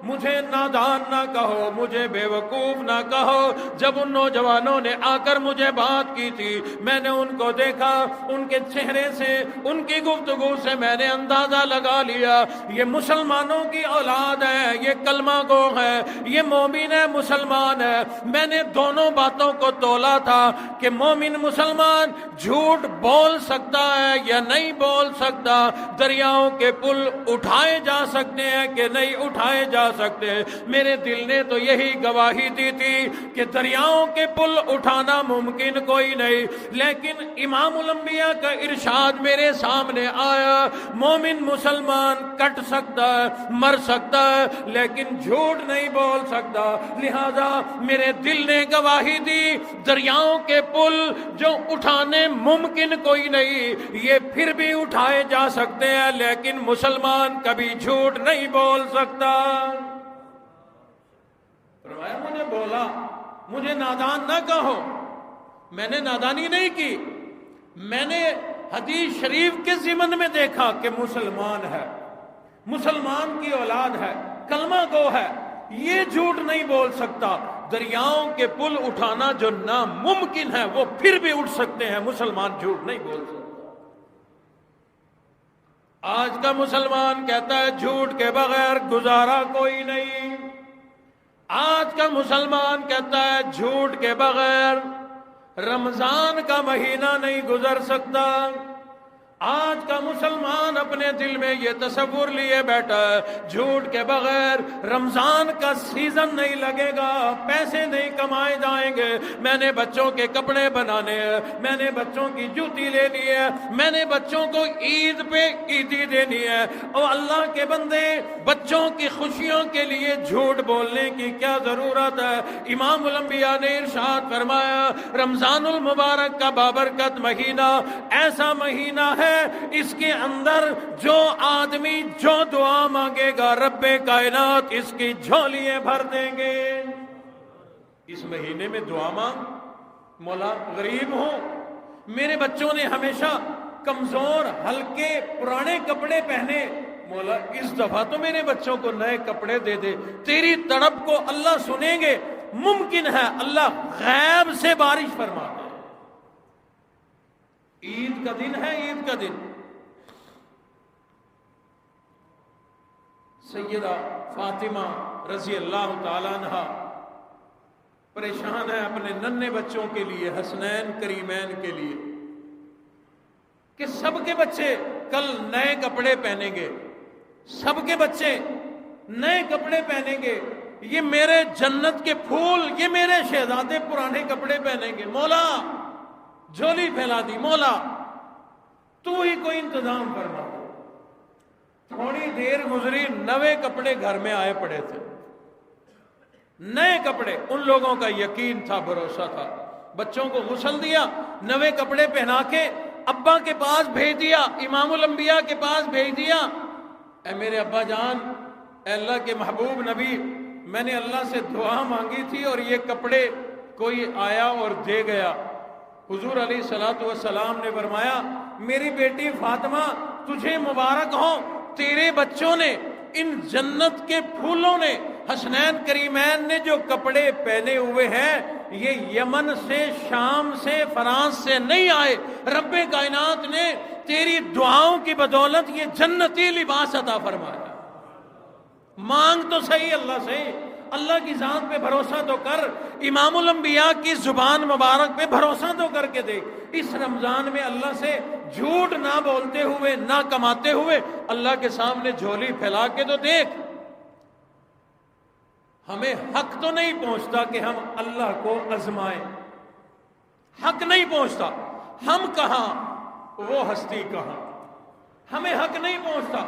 مجھے نادان نہ کہو، مجھے بے وقوف نہ کہو۔ جب ان نوجوانوں نے آ کر مجھے بات کی تھی، میں نے ان کو دیکھا، ان کے چہرے سے، ان کی گفتگو سے میں نے اندازہ لگا لیا یہ مسلمانوں کی اولاد ہے، یہ کلمہ گو ہے، یہ مومن ہے، مسلمان ہے۔ میں نے دونوں باتوں کو تولا تھا کہ مومن مسلمان جھوٹ بول سکتا ہے یا نہیں بول سکتا، دریاؤں کے پل اٹھائے جا سکتے ہیں کہ نہیں اٹھائے جا سکتے۔ میرے دل نے تو یہی گواہی دی تھی کہ دریاؤں کے پل اٹھانا ممکن کوئی نہیں، لیکن امام الانبیاء کا ارشاد میرے سامنے آیا، مومن مسلمان کٹ سکتا ہے، مر سکتا ہے، لیکن جھوٹ نہیں بول سکتا۔ لہذا میرے دل نے گواہی دی، دریاؤں کے پل جو اٹھانے ممکن کوئی نہیں، یہ پھر بھی اٹھائے جا سکتے ہیں، لیکن مسلمان کبھی جھوٹ نہیں بول سکتا۔ فرمایا مجھے بولا، مجھے نادان نہ کہو، میں نے نادانی نہیں کی، میں نے حدیث شریف کے ضمن میں دیکھا کہ مسلمان ہے، مسلمان کی اولاد ہے، کلمہ گو ہے، یہ جھوٹ نہیں بول سکتا۔ دریاؤں کے پل اٹھانا جو ناممکن ہے وہ پھر بھی اٹھ سکتے ہیں، مسلمان جھوٹ نہیں بول سکتا۔ آج کا مسلمان کہتا ہے جھوٹ کے بغیر گزارا کوئی نہیں، آج کا مسلمان کہتا ہے جھوٹ کے بغیر رمضان کا مہینہ نہیں گزر سکتا۔ آج کا مسلمان اپنے دل میں یہ تصور لیے بیٹھا ہے جھوٹ کے بغیر رمضان کا سیزن نہیں لگے گا، پیسے نہیں کمائے جائیں گے، میں نے بچوں کے کپڑے بنانے ہیں، میں نے بچوں کی جوتی لینی ہے، میں نے بچوں کو عید پہ عیدی دینی ہے۔ اور اللہ کے بندے، بچوں کی خوشیوں کے لیے جھوٹ بولنے کی کیا ضرورت ہے؟ امام الانبیاء نے ارشاد فرمایا رمضان المبارک کا بابرکت مہینہ ایسا مہینہ ہے اس کے اندر جو آدمی جو دعا مانگے گا رب کائنات اس کی جھولیاں بھر دیں گے۔ اس مہینے میں دعا مانگ، مولا غریب ہوں، میرے بچوں نے ہمیشہ کمزور ہلکے پرانے کپڑے پہنے، مولا اس دفعہ تو میرے بچوں کو نئے کپڑے دے دے۔ تیری تڑپ کو اللہ سنیں گے، ممکن ہے اللہ غیب سے بارش فرما دے۔ عید کا دن ہے، عید کا دن، سیدہ فاطمہ رضی اللہ تعالیٰ عنہ پریشان ہے اپنے ننھے بچوں کے لیے، حسنین کریمین کے لیے، کہ سب کے بچے کل نئے کپڑے پہنیں گے، سب کے بچے نئے کپڑے پہنیں گے، یہ میرے جنت کے پھول، یہ میرے شہزادے پرانے کپڑے پہنیں گے۔ مولا جھولی پھیلا دی، مولا تو ہی کوئی انتظام فرما۔ تھوڑی دیر گزری، نئے کپڑے گھر میں آئے پڑے تھے، نئے کپڑے۔ ان لوگوں کا یقین تھا، بھروسہ تھا، بچوں کو غسل دیا، نئے کپڑے پہنا کے ابا کے پاس بھیج دیا، امام الانبیاء کے پاس بھیج دیا۔ اے میرے ابا جان، اے اللہ کے محبوب نبی، میں نے اللہ سے دعا مانگی تھی اور یہ کپڑے کوئی آیا اور دے گیا۔ حضور علیہ الصلوۃ والسلام نے فرمایا میری بیٹی فاطمہ تجھے مبارک ہو، تیرے بچوں نے، ان جنت کے پھولوں نے حسنین کریمین نے جو کپڑے پہنے ہوئے ہیں یہ یمن سے، شام سے، فرانس سے نہیں آئے، رب کائنات نے تیری دعاؤں کی بدولت یہ جنتی لباس عطا فرمایا۔ مانگ تو صحیح اللہ سے، اللہ کی ذات پہ بھروسہ تو کر، امام الانبیاء کی زبان مبارک پہ بھروسہ تو کر کے دیکھ۔ اس رمضان میں اللہ سے جھوٹ نہ بولتے ہوئے، نہ کماتے ہوئے اللہ کے سامنے جھولی پھیلا کے تو دیکھ۔ ہمیں حق تو نہیں پہنچتا کہ ہم اللہ کو آزمائیں، حق نہیں پہنچتا، ہم کہاں وہ ہستی کہاں، ہمیں حق نہیں پہنچتا،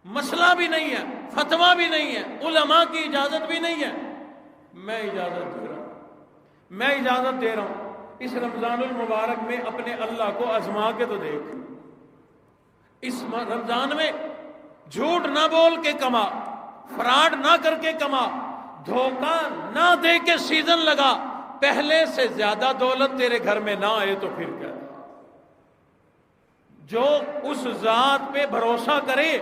مسئلہ بھی نہیں ہے، فتویٰ بھی نہیں ہے، علماء کی اجازت بھی نہیں ہے۔ میں اجازت دے رہا ہوں اس رمضان المبارک میں اپنے اللہ کو آزما کے تو دیکھ۔ اس رمضان میں جھوٹ نہ بول کے کما، فراڈ نہ کر کے کما، دھوکہ نہ دے کے سیزن لگا، پہلے سے زیادہ دولت تیرے گھر میں نہ آئے تو پھر کیا۔ جو اس ذات پہ بھروسہ کرے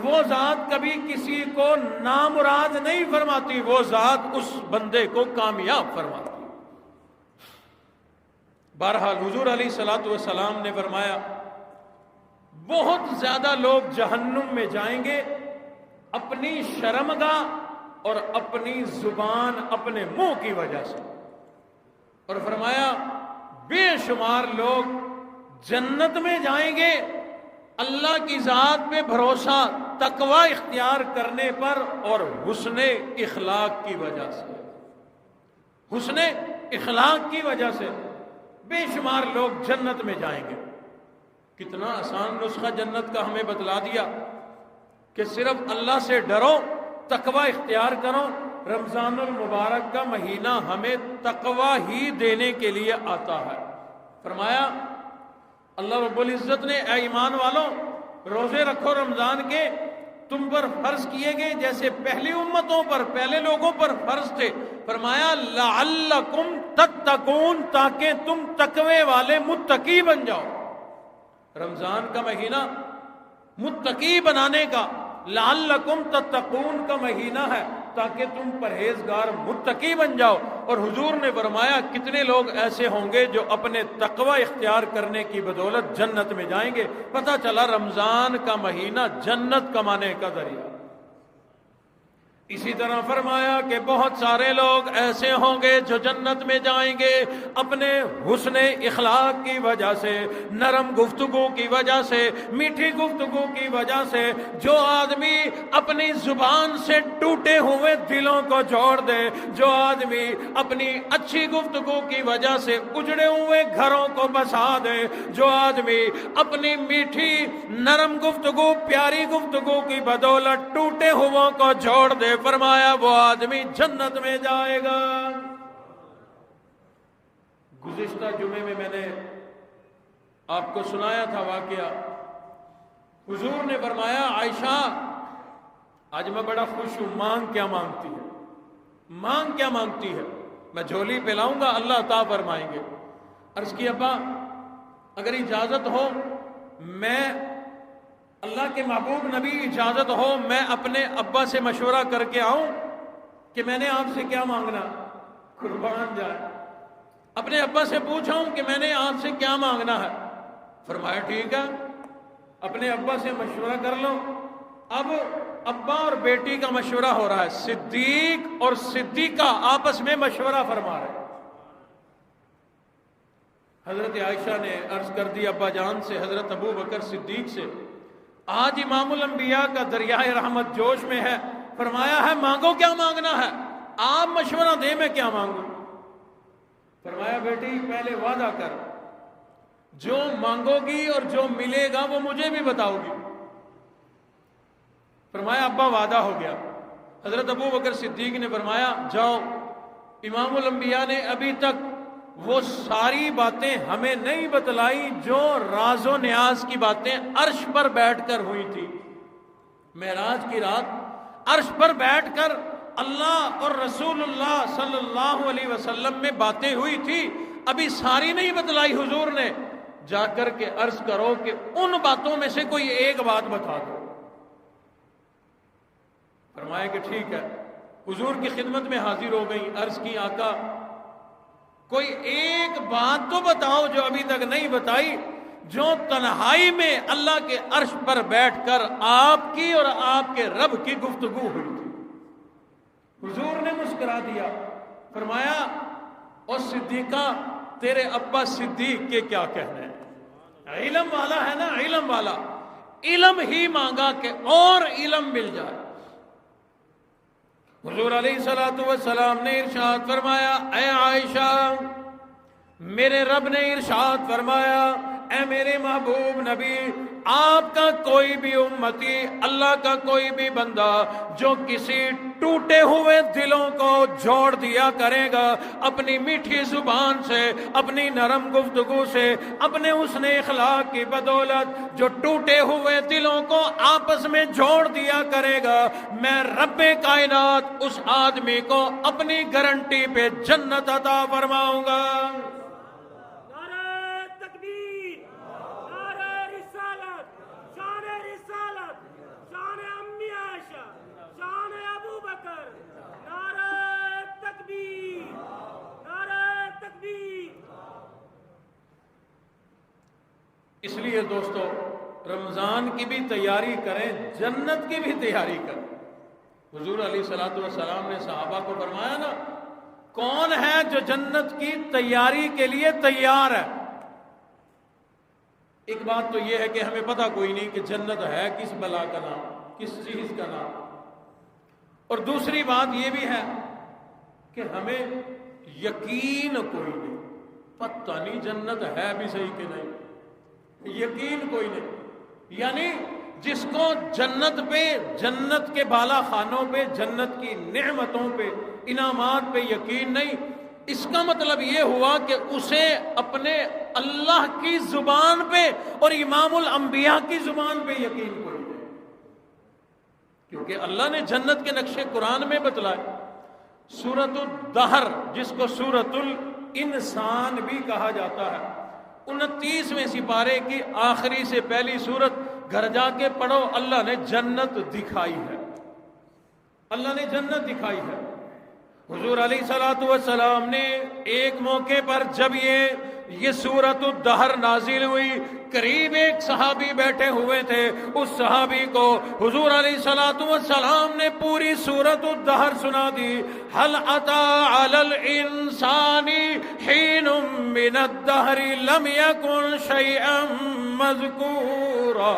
وہ ذات کبھی کسی کو نامراد نہیں فرماتی، وہ ذات اس بندے کو کامیاب فرماتی۔ بہرحال حضور علیہ الصلوۃ والسلام نے فرمایا بہت زیادہ لوگ جہنم میں جائیں گے اپنی شرمگاہ اور اپنی زبان، اپنے منہ کی وجہ سے، اور فرمایا بے شمار لوگ جنت میں جائیں گے اللہ کی ذات پہ بھروسہ، تقوی اختیار کرنے پر اور حسن اخلاق کی وجہ سے، حسن اخلاق کی وجہ سے بے شمار لوگ جنت میں جائیں گے۔ کتنا آسان نسخہ جنت کا ہمیں بتلا دیا کہ صرف اللہ سے ڈرو، تقوی اختیار کرو۔ رمضان المبارک کا مہینہ ہمیں تقوی ہی دینے کے لیے آتا ہے۔ فرمایا اللہ رب العزت نے اے ایمان والوں روزے رکھو رمضان کے، تم پر فرض کیے گئے جیسے پہلی امتوں پر، پہلے لوگوں پر فرض تھے۔ فرمایا لعلکم تتقون، تاکہ تم تقوی والے متقی بن جاؤ۔ رمضان کا مہینہ متقی بنانے کا، لعلکم تتقون کا مہینہ ہے تاکہ تم پرہیزگار متقی بن جاؤ۔ اور حضور نے فرمایا کتنے لوگ ایسے ہوں گے جو اپنے تقوی اختیار کرنے کی بدولت جنت میں جائیں گے۔ پتہ چلا رمضان کا مہینہ جنت کمانے کا ذریعہ۔ اسی طرح فرمایا کہ بہت سارے لوگ ایسے ہوں گے جو جنت میں جائیں گے اپنے حسن اخلاق کی وجہ سے، نرم گفتگو کی وجہ سے، میٹھی گفتگو کی وجہ سے۔ جو آدمی اپنی زبان سے ٹوٹے ہوئے دلوں کو جوڑ دے، جو آدمی اپنی اچھی گفتگو کی وجہ سے اجڑے ہوئے گھروں کو بسا دے، جو آدمی اپنی میٹھی نرم گفتگو، پیاری گفتگو کی بدولت ٹوٹے ہوئوں کو جوڑ دے، فرمایا وہ آدمی جنت میں جائے گا۔ گزشتہ جمعے میں نے آپ کو سنایا تھا واقعہ، حضور نے فرمایا عائشہ آج میں بڑا خوش ہوں، مانگ کیا مانگتی ہے، مانگ کیا مانگتی ہے، میں جھولی پھیلاؤں گا اللہ عطا فرمائیں گے۔ عرض کی ابا اگر اجازت ہو، میں اللہ کے محبوب نبی اجازت ہو میں اپنے ابا سے مشورہ کر کے آؤں کہ میں نے آپ سے کیا مانگنا، قربان جائے، اپنے ابا سے پوچھاؤں کہ میں نے آپ سے کیا مانگنا ہے۔ فرمایا ٹھیک ہے، اپنے ابا سے مشورہ کر لو۔ اب ابا اور بیٹی کا مشورہ ہو رہا ہے، صدیق اور صدیقہ آپس میں مشورہ فرما رہے ہیں۔ حضرت عائشہ نے عرض کر دی ابا جان سے، حضرت ابو بکر صدیق سے، آج امام الانبیاء کا دریائے رحمت جوش میں ہے، فرمایا ہے مانگو کیا مانگنا ہے، آپ مشورہ دیں میں کیا مانگوں۔ فرمایا بیٹی پہلے وعدہ کر، جو مانگو گی اور جو ملے گا وہ مجھے بھی بتاؤ گی۔ فرمایا ابا وعدہ ہو گیا۔ حضرت ابو بکر صدیق نے فرمایا جاؤ، امام الانبیاء نے ابھی تک وہ ساری باتیں ہمیں نہیں بتلائی جو راز و نیاز کی باتیں عرش پر بیٹھ کر ہوئی تھی۔ معراج کی رات عرش پر بیٹھ کر اللہ اور رسول اللہ صلی اللہ علیہ وسلم میں باتیں ہوئی تھی، ابھی ساری نہیں بتلائی حضور نے۔ جا کر کے عرض کرو کہ ان باتوں میں سے کوئی ایک بات بتا دو۔ فرمایا کہ ٹھیک ہے. حضور کی خدمت میں حاضر ہو گئی. عرض کی آقا کوئی ایک بات تو بتاؤ جو ابھی تک نہیں بتائی, جو تنہائی میں اللہ کے عرش پر بیٹھ کر آپ کی اور آپ کے رب کی گفتگو ہوئی تھی. حضور نے مسکرا دیا. فرمایا اور صدیقہ تیرے ابا صدیق کے کیا کہنے ہیں, علم والا ہے نا, علم والا, علم ہی مانگا کہ اور علم مل جائے. حضور علیہ السلام نے ارشاد فرمایا اے عائشہ, میرے رب نے ارشاد فرمایا اے میرے محبوب نبی, آپ کا کوئی بھی امتی, اللہ کا کوئی بھی بندہ جو کسی ٹوٹے ہوئے دلوں کو جوڑ دیا کرے گا اپنی میٹھی زبان سے, اپنی نرم گفتگو سے, اپنے حسن اخلاق کی بدولت, جو ٹوٹے ہوئے دلوں کو آپس میں جوڑ دیا کرے گا, میں رب کائنات اس آدمی کو اپنی گارنٹی پہ جنت عطا فرماؤں گا. اس لیے دوستو رمضان کی بھی تیاری کریں, جنت کی بھی تیاری کریں. حضور علیہ السلام نے صحابہ کو فرمایا نا, کون ہے جو جنت کی تیاری کے لیے تیار ہے. ایک بات تو یہ ہے کہ ہمیں پتہ کوئی نہیں کہ جنت ہے کس بلا کا نام, کس چیز کا نام. اور دوسری بات یہ بھی ہے کہ ہمیں یقین کوئی نہیں, پتہ نہیں جنت ہے بھی صحیح کہ نہیں, یقین کوئی نہیں. یعنی جس کو جنت پہ, جنت کے بالا خانوں پہ, جنت کی نعمتوں پہ, انعامات پہ یقین نہیں, اس کا مطلب یہ ہوا کہ اسے اپنے اللہ کی زبان پہ اور امام الانبیاء کی زبان پہ یقین کوئی نہیں. کیونکہ اللہ نے جنت کے نقشے قرآن میں بتلائے. سورۃ الدہر, جس کو سورۃ الانسان بھی کہا جاتا ہے, 29ویں سپارے کی آخری سے پہلی سورت, گھر جا کے پڑھو. اللہ نے جنت دکھائی ہے, اللہ نے جنت دکھائی ہے. حضور علیہ السلام نے ایک موقع پر جب یہ سورۃ الدہر نازل ہوئی, قریب ایک صحابی بیٹھے ہوئے تھے. اس صحابی کو حضور علیہ السلام نے پوری سورۃ الدہر سنا دی. هل اتى على الانسان حين من الدهر لم يكن شيئا مذکورا.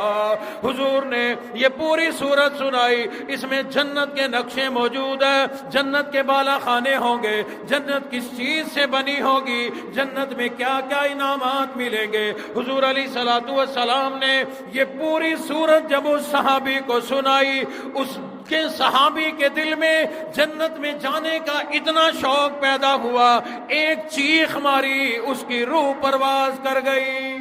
حضور نے یہ پوری سورت سنائی. اس میں جنت کے نقشے موجود ہیں, جنت کے بالا خانے ہوں گے, جنت کس چیز سے بنی ہوگی, جنت میں کیا کیا انعامات ملیں گے. حضور علیہ السلام نے یہ پوری سورت جب اس صحابی کو سنائی, اس کے صحابی کے دل میں جنت میں جانے کا اتنا شوق پیدا ہوا, ایک چیخ ماری, اس کی روح پرواز کر گئی.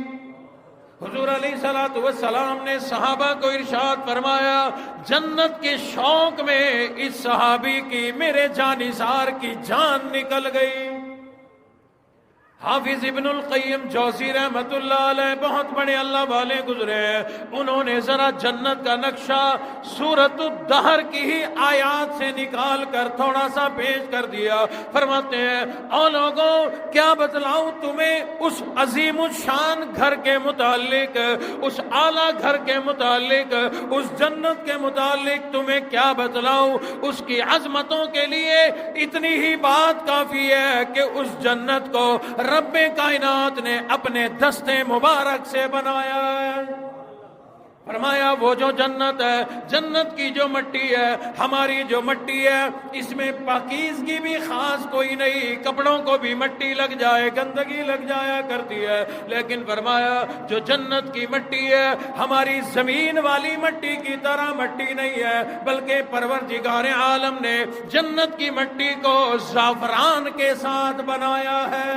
حضور علیہ السلام نے صحابہ کو ارشاد فرمایا, جنت کے شوق میں اس صحابی کی, میرے جانثار کی جان نکل گئی. حافظ ابن القیم جوزی رحمت اللہ علیہ بہت بڑے اللہ والے گزرے ہیں. انہوں نے ذرا جنت کا نقشہ سورۃ الدہر کی ہی آیات سے نکال کر تھوڑا سا پیش کر دیا. فرماتے ہیں, او لوگوں کیا بتلاؤں تمہیں اس عظیم الشان گھر کے متعلق, اس اعلیٰ گھر کے متعلق, اس جنت کے متعلق تمہیں کیا بتلاؤں. اس کی عظمتوں کے لیے اتنی ہی بات کافی ہے کہ اس جنت کو رب کائنات نے اپنے دستے مبارک سے بنایا ہے. فرمایا وہ جو جنت ہے, جنت کی جو مٹی ہے, ہماری جو مٹی ہے, اس میں پاکیزگی بھی خاص کوئی نہیں. کپڑوں کو بھی مٹی لگ جائے, گندگی لگ جایا کرتی ہے, لیکن فرمایا جو جنت کی مٹی ہے ہماری زمین والی مٹی کی طرح مٹی نہیں ہے, بلکہ پروردگار عالم نے جنت کی مٹی کو زعفران کے ساتھ بنایا ہے.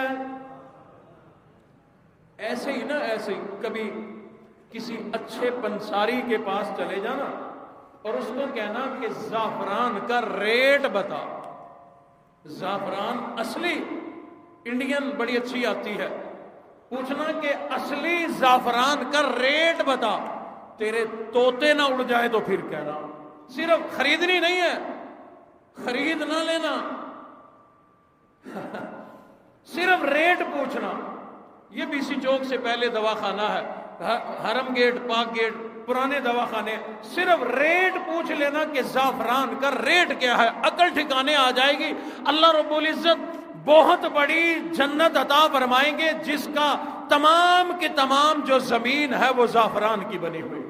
ایسے ہی نا, ایسے ہی کبھی کسی اچھے پنساری کے پاس چلے جانا اور اس کو کہنا کہ زعفران کا ریٹ بتا. زعفران اصلی انڈین بڑی اچھی آتی ہے, پوچھنا کہ اصلی زعفران کا ریٹ بتا, تیرے طوطے نہ اڑ جائے تو پھر کہنا. صرف خریدنی نہیں ہے، خرید نہ لینا، صرف ریٹ پوچھنا۔ یہ بی سی چوک سے پہلے دواخانہ ہے، حرم گیٹ، پاک گیٹ، پرانے دواخانے، صرف ریٹ پوچھ لینا کہ زعفران کا ریٹ کیا ہے، عقل ٹھکانے آ جائے گی۔ اللہ رب العزت بہت بڑی جنت عطا فرمائیں گے جس کا تمام کی تمام جو زمین ہے وہ زعفران کی بنی ہوئی ہے۔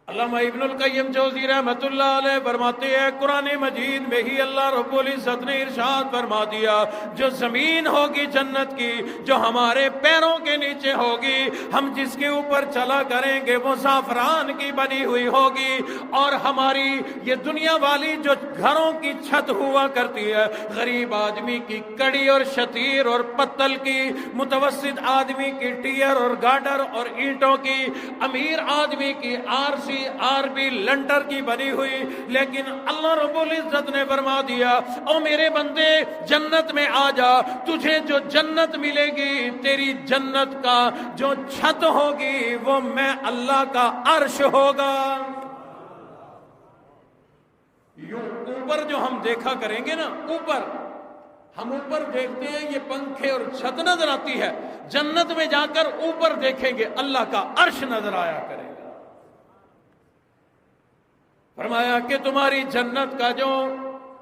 علامہ ابن القیم جوزی رحمۃ اللہ علیہ فرماتے ہیں قرآن مجید میں ہی اللہ رب العزت نے ارشاد فرما دیا، جو زمین ہوگی جنت کی جو ہمارے پیروں کے نیچے ہوگی، ہم جس کے اوپر چلا کریں گے وہ زعفران کی بنی ہوئی ہوگی، اور ہماری یہ دنیا والی جو گھروں کی چھت ہوا کرتی ہے، غریب آدمی کی کڑی اور شتیر اور پتل کی، متوسط آدمی کی ٹیر اور گاڈر اور اینٹوں کی، امیر آدمی کی آرسی آربی لنٹر کی بنی ہوئی، لیکن اللہ رب العزت نے فرما دیا او میرے بندے جنت میں آ جا، تجھے جو جنت ملے گی، تیری جنت کا جو چھت ہوگی وہ میں اللہ کا عرش ہوگا۔ یوں اوپر جو ہم دیکھا کریں گے نا، اوپر ہم اوپر دیکھتے ہیں یہ پنکھے اور چھت نظر آتی ہے، جنت میں جا کر اوپر دیکھیں گے اللہ کا عرش نظر آیا کرے گا۔ فرمایا کہ تمہاری جنت کا جو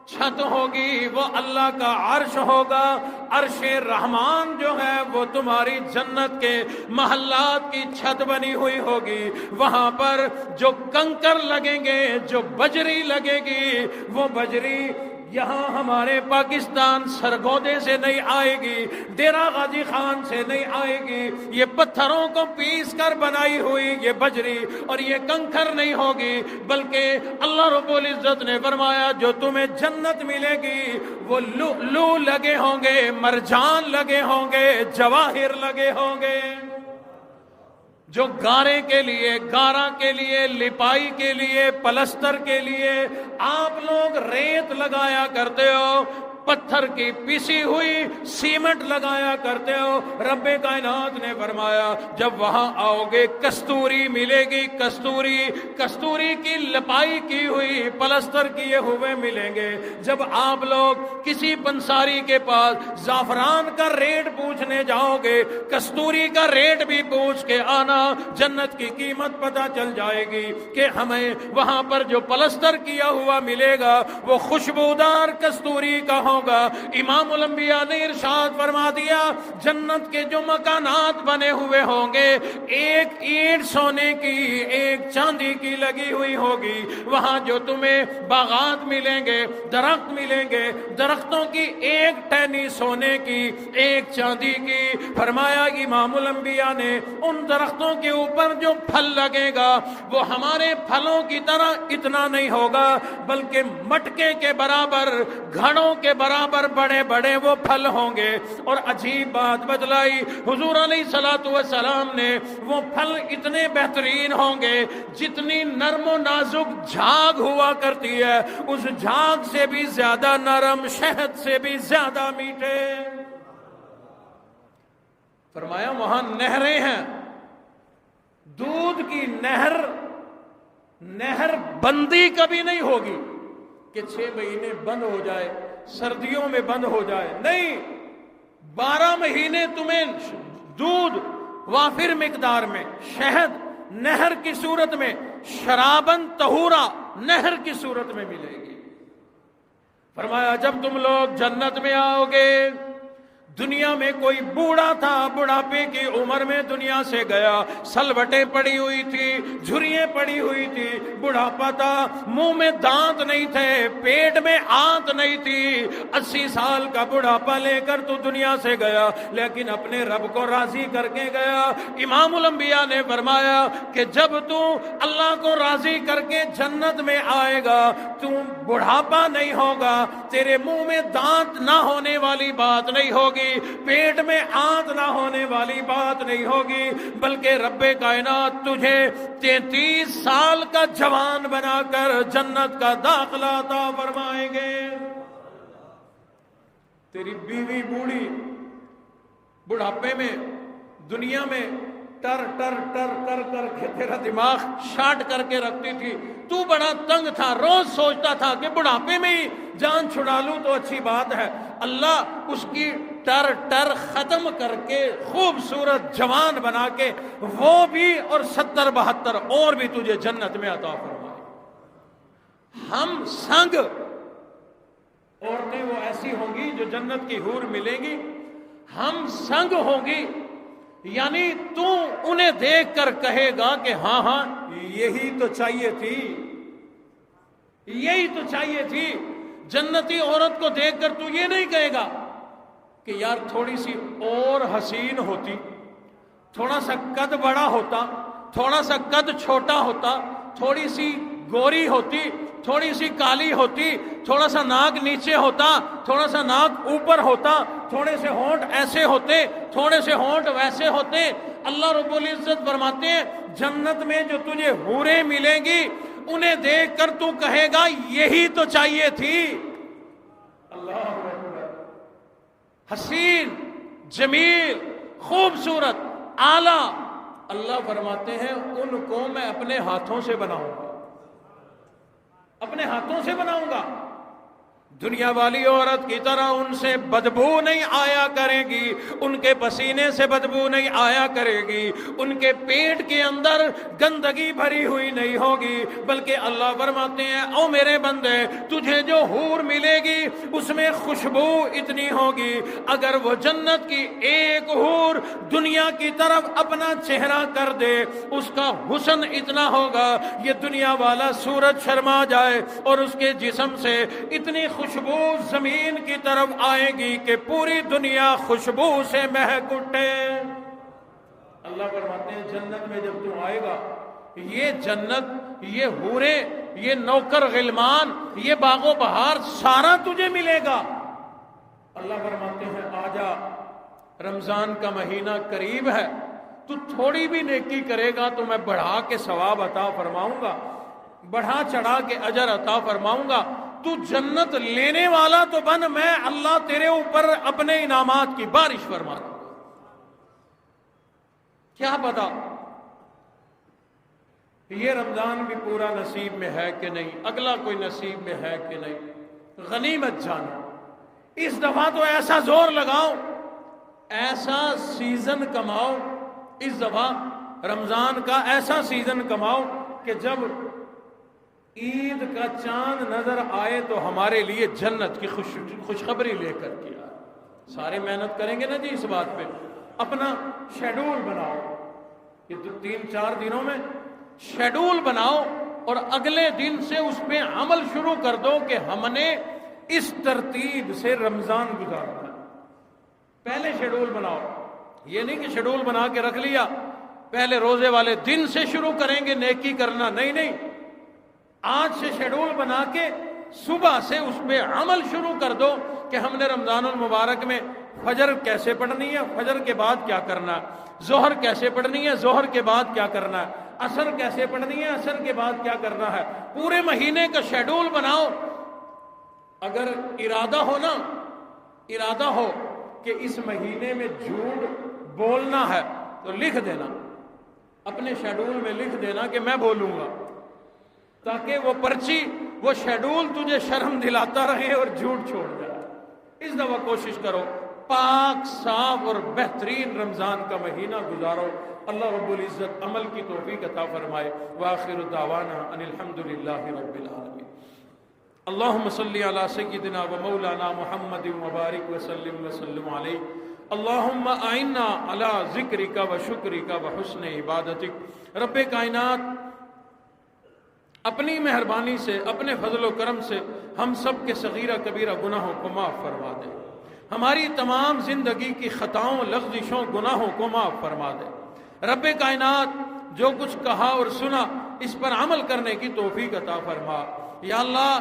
چھت ہوگی وہ اللہ کا عرش ہوگا، عرش رحمان جو ہے وہ تمہاری جنت کے محلات کی چھت بنی ہوئی ہوگی، وہاں پر جو کنکر لگیں گے، جو بجری لگے گی، وہ بجری یہاں ہمارے پاکستان سرگودے سے نہیں آئے گی، ڈیرہ غازی خان سے نہیں آئے گی، یہ پتھروں کو پیس کر بنائی ہوئی یہ بجری اور یہ کنکر نہیں ہوگی، بلکہ اللہ رب العزت نے فرمایا جو تمہیں جنت ملے گی وہ لؤلؤ لگے ہوں گے، مرجان لگے ہوں گے، جواہر لگے ہوں گے۔ جو گارے کے لیے، گارا کے لیے، لپائی کے لیے، پلستر کے لیے آپ لوگ ریت لگایا کرتے ہو، پتھر کی پیسی ہوئی سیمنٹ لگایا کرتے ہو، رب کائنات نے فرمایا جب وہاں آؤ گے کستوری ملے گی، کستوری کی لپائی کی ہوئی پلستر کیے ہوئے ملیں گے۔ جب آپ لوگ کسی پنساری کے پاس زعفران کا ریٹ پوچھنے جاؤ گے، کستوری کا ریٹ بھی پوچھ کے آنا، جنت کی قیمت پتہ چل جائے گی کہ ہمیں وہاں پر جو پلستر کیا ہوا ملے گا وہ خوشبودار کستوری کا ہوگا۔ امام الانبیاء نے ارشاد فرما دیا جنت کے جو مکانات بنے ہوئے ہوں گے، ایک اینٹ سونے کی، ایک چاندی کی لگی ہوئی ہوگی، وہاں جو تمہیں باغات ملیں گے، درخت ملیں گے، درختوں کی ایک ٹہنی سونے کی، ایک چاندی کی۔ فرمایا امام الانبیاء نے ان درختوں کے اوپر جو پھل لگے گا وہ ہمارے پھلوں کی طرح اتنا نہیں ہوگا، بلکہ مٹکے کے برابر، گھڑوں کے برابر بڑے بڑے وہ پھل ہوں گے۔ اور عجیب بات بتلائی حضور علیہ الصلوۃ والسلام نے، وہ پھل اتنے بہترین ہوں گے جتنی نرم و نازک جھاگ ہوا کرتی ہے اس جھاگ سے بھی زیادہ نرم، شہد سے بھی زیادہ میٹھے۔ فرمایا وہاں نہریں ہیں، دودھ کی نہر بندی کبھی نہیں ہوگی کہ 6 مہینے بند ہو جائے، سردیوں میں بند ہو جائے، نہیں، 12 مہینے تمہیں دودھ وافر مقدار میں، شہد نہر کی صورت میں، شرابن طہورا نہر کی صورت میں ملے گی۔ فرمایا جب تم لوگ جنت میں آؤ گے، دنیا میں کوئی بوڑھا تھا، بڑھاپے کی عمر میں دنیا سے گیا، سلوٹیں پڑی ہوئی تھی، جھریاں پڑی ہوئی تھی، بڑھاپا تھا، منہ میں دانت نہیں تھے، پیٹ میں آنت نہیں تھی، 80 سال کا بڑھاپا لے کر تو دنیا سے گیا، لیکن اپنے رب کو راضی کر کے گیا۔ امام الانبیاء نے فرمایا کہ جب تو اللہ کو راضی کر کے جنت میں آئے گا تو بڑھاپا نہیں ہوگا، تیرے منہ میں دانت نہ ہونے والی بات نہیں ہوگی، پیٹ میں آنت نہ ہونے والی بات نہیں ہوگی، بلکہ رب کائنات تجھے 33 سال کا جوان بنا کر جنت کا داخلہ عطا فرمائیں گے۔ تیری بیوی بوڑھی بڑھاپے میں دنیا میں ٹر ٹر ٹر کر کر کے تیرا دماغ شارٹ کر کے رکھتی تھی، تو بڑا تنگ تھا، روز سوچتا تھا کہ بڑھاپے میں ہی جان چھڑا لوں تو اچھی بات ہے۔ اللہ اس کی ٹر ٹر ختم کر کے خوبصورت جوان بنا کے وہ بھی اور 70-72 اور بھی تجھے جنت میں عطا فرمائے۔ ہم سنگ عورتیں وہ ایسی ہوں گی جو جنت کی حور ملیں گی، ہم سنگ ہوں گی، یعنی تو انہیں دیکھ کر کہے گا کہ ہاں ہاں یہی تو چاہیے تھی، یہی تو چاہیے تھی۔ جنتی عورت کو دیکھ کر تو یہ نہیں کہے گا کہ یار تھوڑی سی اور حسین ہوتی، تھوڑا سا قد بڑا ہوتا، تھوڑا سا قد چھوٹا ہوتا، تھوڑی سی گوری ہوتی، تھوڑی سی کالی ہوتی، تھوڑا سا ناک نیچے ہوتا، تھوڑا سا ناک اوپر ہوتا، تھوڑے سے ہونٹ ایسے ہوتے، تھوڑے سے ہونٹ ویسے ہوتے۔ اللہ رب العزت فرماتے ہیں جنت میں جو تجھے حوریں ملیں گی انہیں دیکھ کر تو کہے گا یہی تو چاہیے تھی۔ اللہ اکبر، حسین، جمیل، خوبصورت، اعلیٰ، اللہ فرماتے ہیں ان کو میں اپنے ہاتھوں سے بناؤں گا، اپنے ہاتھوں سے بناؤں گا۔ دنیا والی عورت کی طرح ان سے بدبو نہیں آیا کرے گی، ان کے پسینے سے بدبو نہیں آیا کرے گی، ان کے پیٹ کے اندر گندگی بھری ہوئی نہیں ہوگی، بلکہ اللہ فرماتے ہیں او میرے بندے تجھے جو حور ملے گی اس میں خوشبو اتنی ہوگی، اگر وہ جنت کی ایک حور دنیا کی طرف اپنا چہرہ کر دے اس کا حسن اتنا ہوگا یہ دنیا والا سورج شرما جائے اور اس کے جسم سے اتنی خوشبو زمین کی طرف آئے گی کہ پوری دنیا خوشبو سے مہک اٹھے۔ اللہ فرماتے ہیں جنت میں جب تو آئے گا یہ جنت، یہ حوریں، یہ نوکر غلمان، یہ باغ و بہار سارا تجھے ملے گا۔ اللہ فرماتے ہیں آجا رمضان کا مہینہ قریب ہے، تو تھوڑی بھی نیکی کرے گا تو میں بڑھا کے ثواب عطا فرماؤں گا، بڑھا چڑھا کے اجر عطا فرماؤں گا۔ تو جنت لینے والا تو بن، میں اللہ تیرے اوپر اپنے انعامات کی بارش فرما دوں گا۔ کیا پتا یہ رمضان بھی پورا نصیب میں ہے کہ نہیں، اگلا کوئی نصیب میں ہے کہ نہیں۔ غنیمت جانا، اس دفعہ تو ایسا زور لگاؤ، ایسا سیزن کماؤ، اس دفعہ رمضان کا ایسا سیزن کماؤ کہ جب عید کا چاند نظر آئے تو ہمارے لیے جنت کی خوشخبری لے کر کے آئے۔ سارے محنت کریں گے نا جی اس بات پہ، اپنا شیڈول بناؤ، یہ 3-4 دنوں میں شیڈول بناؤ اور اگلے دن سے اس پہ عمل شروع کر دو کہ ہم نے اس ترتیب سے رمضان گزارنا ہے۔ پہلے شیڈول بناؤ، یہ نہیں کہ شیڈول بنا کے رکھ لیا پہلے روزے والے دن سے شروع کریں گے نیکی کرنا، نہیں نہیں، آج سے شیڈول بنا کے صبح سے اس پہ عمل شروع کر دو کہ ہم نے رمضان المبارک میں فجر کیسے پڑھنی ہے، فجر کے بعد کیا کرنا ہے، ظہر کیسے پڑھنی ہے، ظہر کے بعد کیا کرنا ہے، عصر کیسے پڑھنی ہے، عصر کے بعد کیا کرنا ہے۔ پورے مہینے کا شیڈول بناؤ۔ اگر ارادہ ہو نا، ارادہ ہو کہ اس مہینے میں جھوٹ بولنا ہے تو لکھ دینا، اپنے شیڈول میں لکھ دینا کہ میں بولوں گا، تاکہ وہ پرچی، وہ شیڈول تجھے شرم دلاتا رہے اور جھوٹ چھوڑ جائے۔ اس دفعہ کوشش کرو پاک صاف اور بہترین رمضان کا مہینہ گزارو۔ اللہ رب العزت عمل کی توفیق عطا فرمائے۔ وآخر دعوانا ان الحمدللہ رب العالمین۔ اللہم صلی علی سیدنا و مولانا محمد مبارک وسلم وسلم علیہ۔ اللہم اعنا علی ذکرک و شکرک و حسن عبادتک۔ رب کائنات اپنی مہربانی سے، اپنے فضل و کرم سے ہم سب کے صغیرہ کبیرہ گناہوں کو معاف فرما دے، ہماری تمام زندگی کی خطاؤں، لغزشوں، گناہوں کو معاف فرما دے۔ رب کائنات جو کچھ کہا اور سنا اس پر عمل کرنے کی توفیق عطا فرما۔ یا اللہ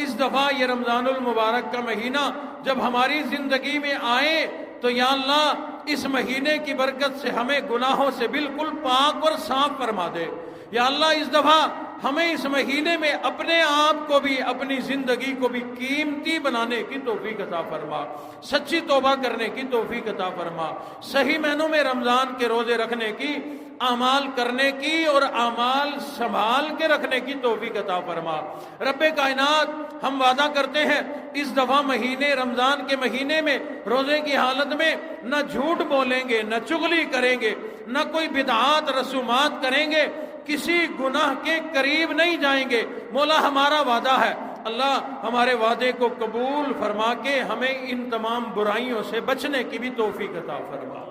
اس دفعہ یہ رمضان المبارک کا مہینہ جب ہماری زندگی میں آئے تو یا اللہ اس مہینے کی برکت سے ہمیں گناہوں سے بالکل پاک اور صاف فرما دے۔ یا اللہ اس دفعہ ہمیں اس مہینے میں اپنے آپ کو بھی، اپنی زندگی کو بھی قیمتی بنانے کی توفیق عطا فرما، سچی توبہ کرنے کی توفیق عطا فرما، صحیح معنوں میں رمضان کے روزے رکھنے کی اعمال کرنے کی اور اعمال سنبھال کے رکھنے کی توفیق عطا فرما۔ رب کائنات ہم وعدہ کرتے ہیں اس دفعہ مہینے رمضان کے مہینے میں روزے کی حالت میں نہ جھوٹ بولیں گے، نہ چغلی کریں گے، نہ کوئی بدعات رسومات کریں گے، کسی گناہ کے قریب نہیں جائیں گے۔ مولا ہمارا وعدہ ہے، اللہ ہمارے وعدے کو قبول فرما کے ہمیں ان تمام برائیوں سے بچنے کی بھی توفیق عطا فرما۔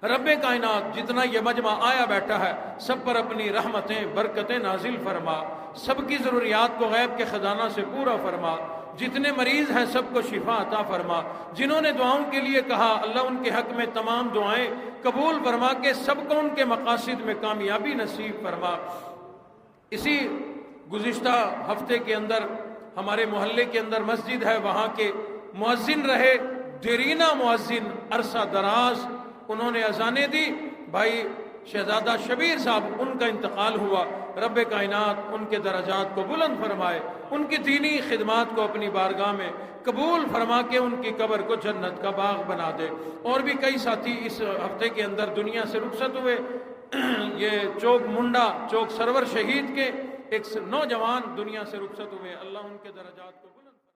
رب کائنات جتنا یہ مجمع آیا بیٹھا ہے سب پر اپنی رحمتیں برکتیں نازل فرما، سب کی ضروریات کو غیب کے خزانہ سے پورا فرما، جتنے مریض ہیں سب کو شفا عطا فرما، جنہوں نے دعاؤں کے لیے کہا اللہ ان کے حق میں تمام دعائیں قبول فرما کے سب کو ان کے مقاصد میں کامیابی نصیب فرما۔ اسی گزشتہ ہفتے کے اندر ہمارے محلے کے اندر مسجد ہے، وہاں کے مؤذن رہے دیرینہ مؤذن عرصہ دراز، انہوں نے اذانیں دی، بھائی شہزادہ شبیر صاحب ان کا انتقال ہوا، رب کائنات ان کے درجات کو بلند فرمائے، ان کی دینی خدمات کو اپنی بارگاہ میں قبول فرما کے ان کی قبر کو جنت کا باغ بنا دے۔ اور بھی کئی ساتھی اس ہفتے کے اندر دنیا سے رخصت ہوئے، یہ چوک منڈا چوک سرور شہید کے ایک نوجوان دنیا سے رخصت ہوئے، اللہ ان کے درجات کو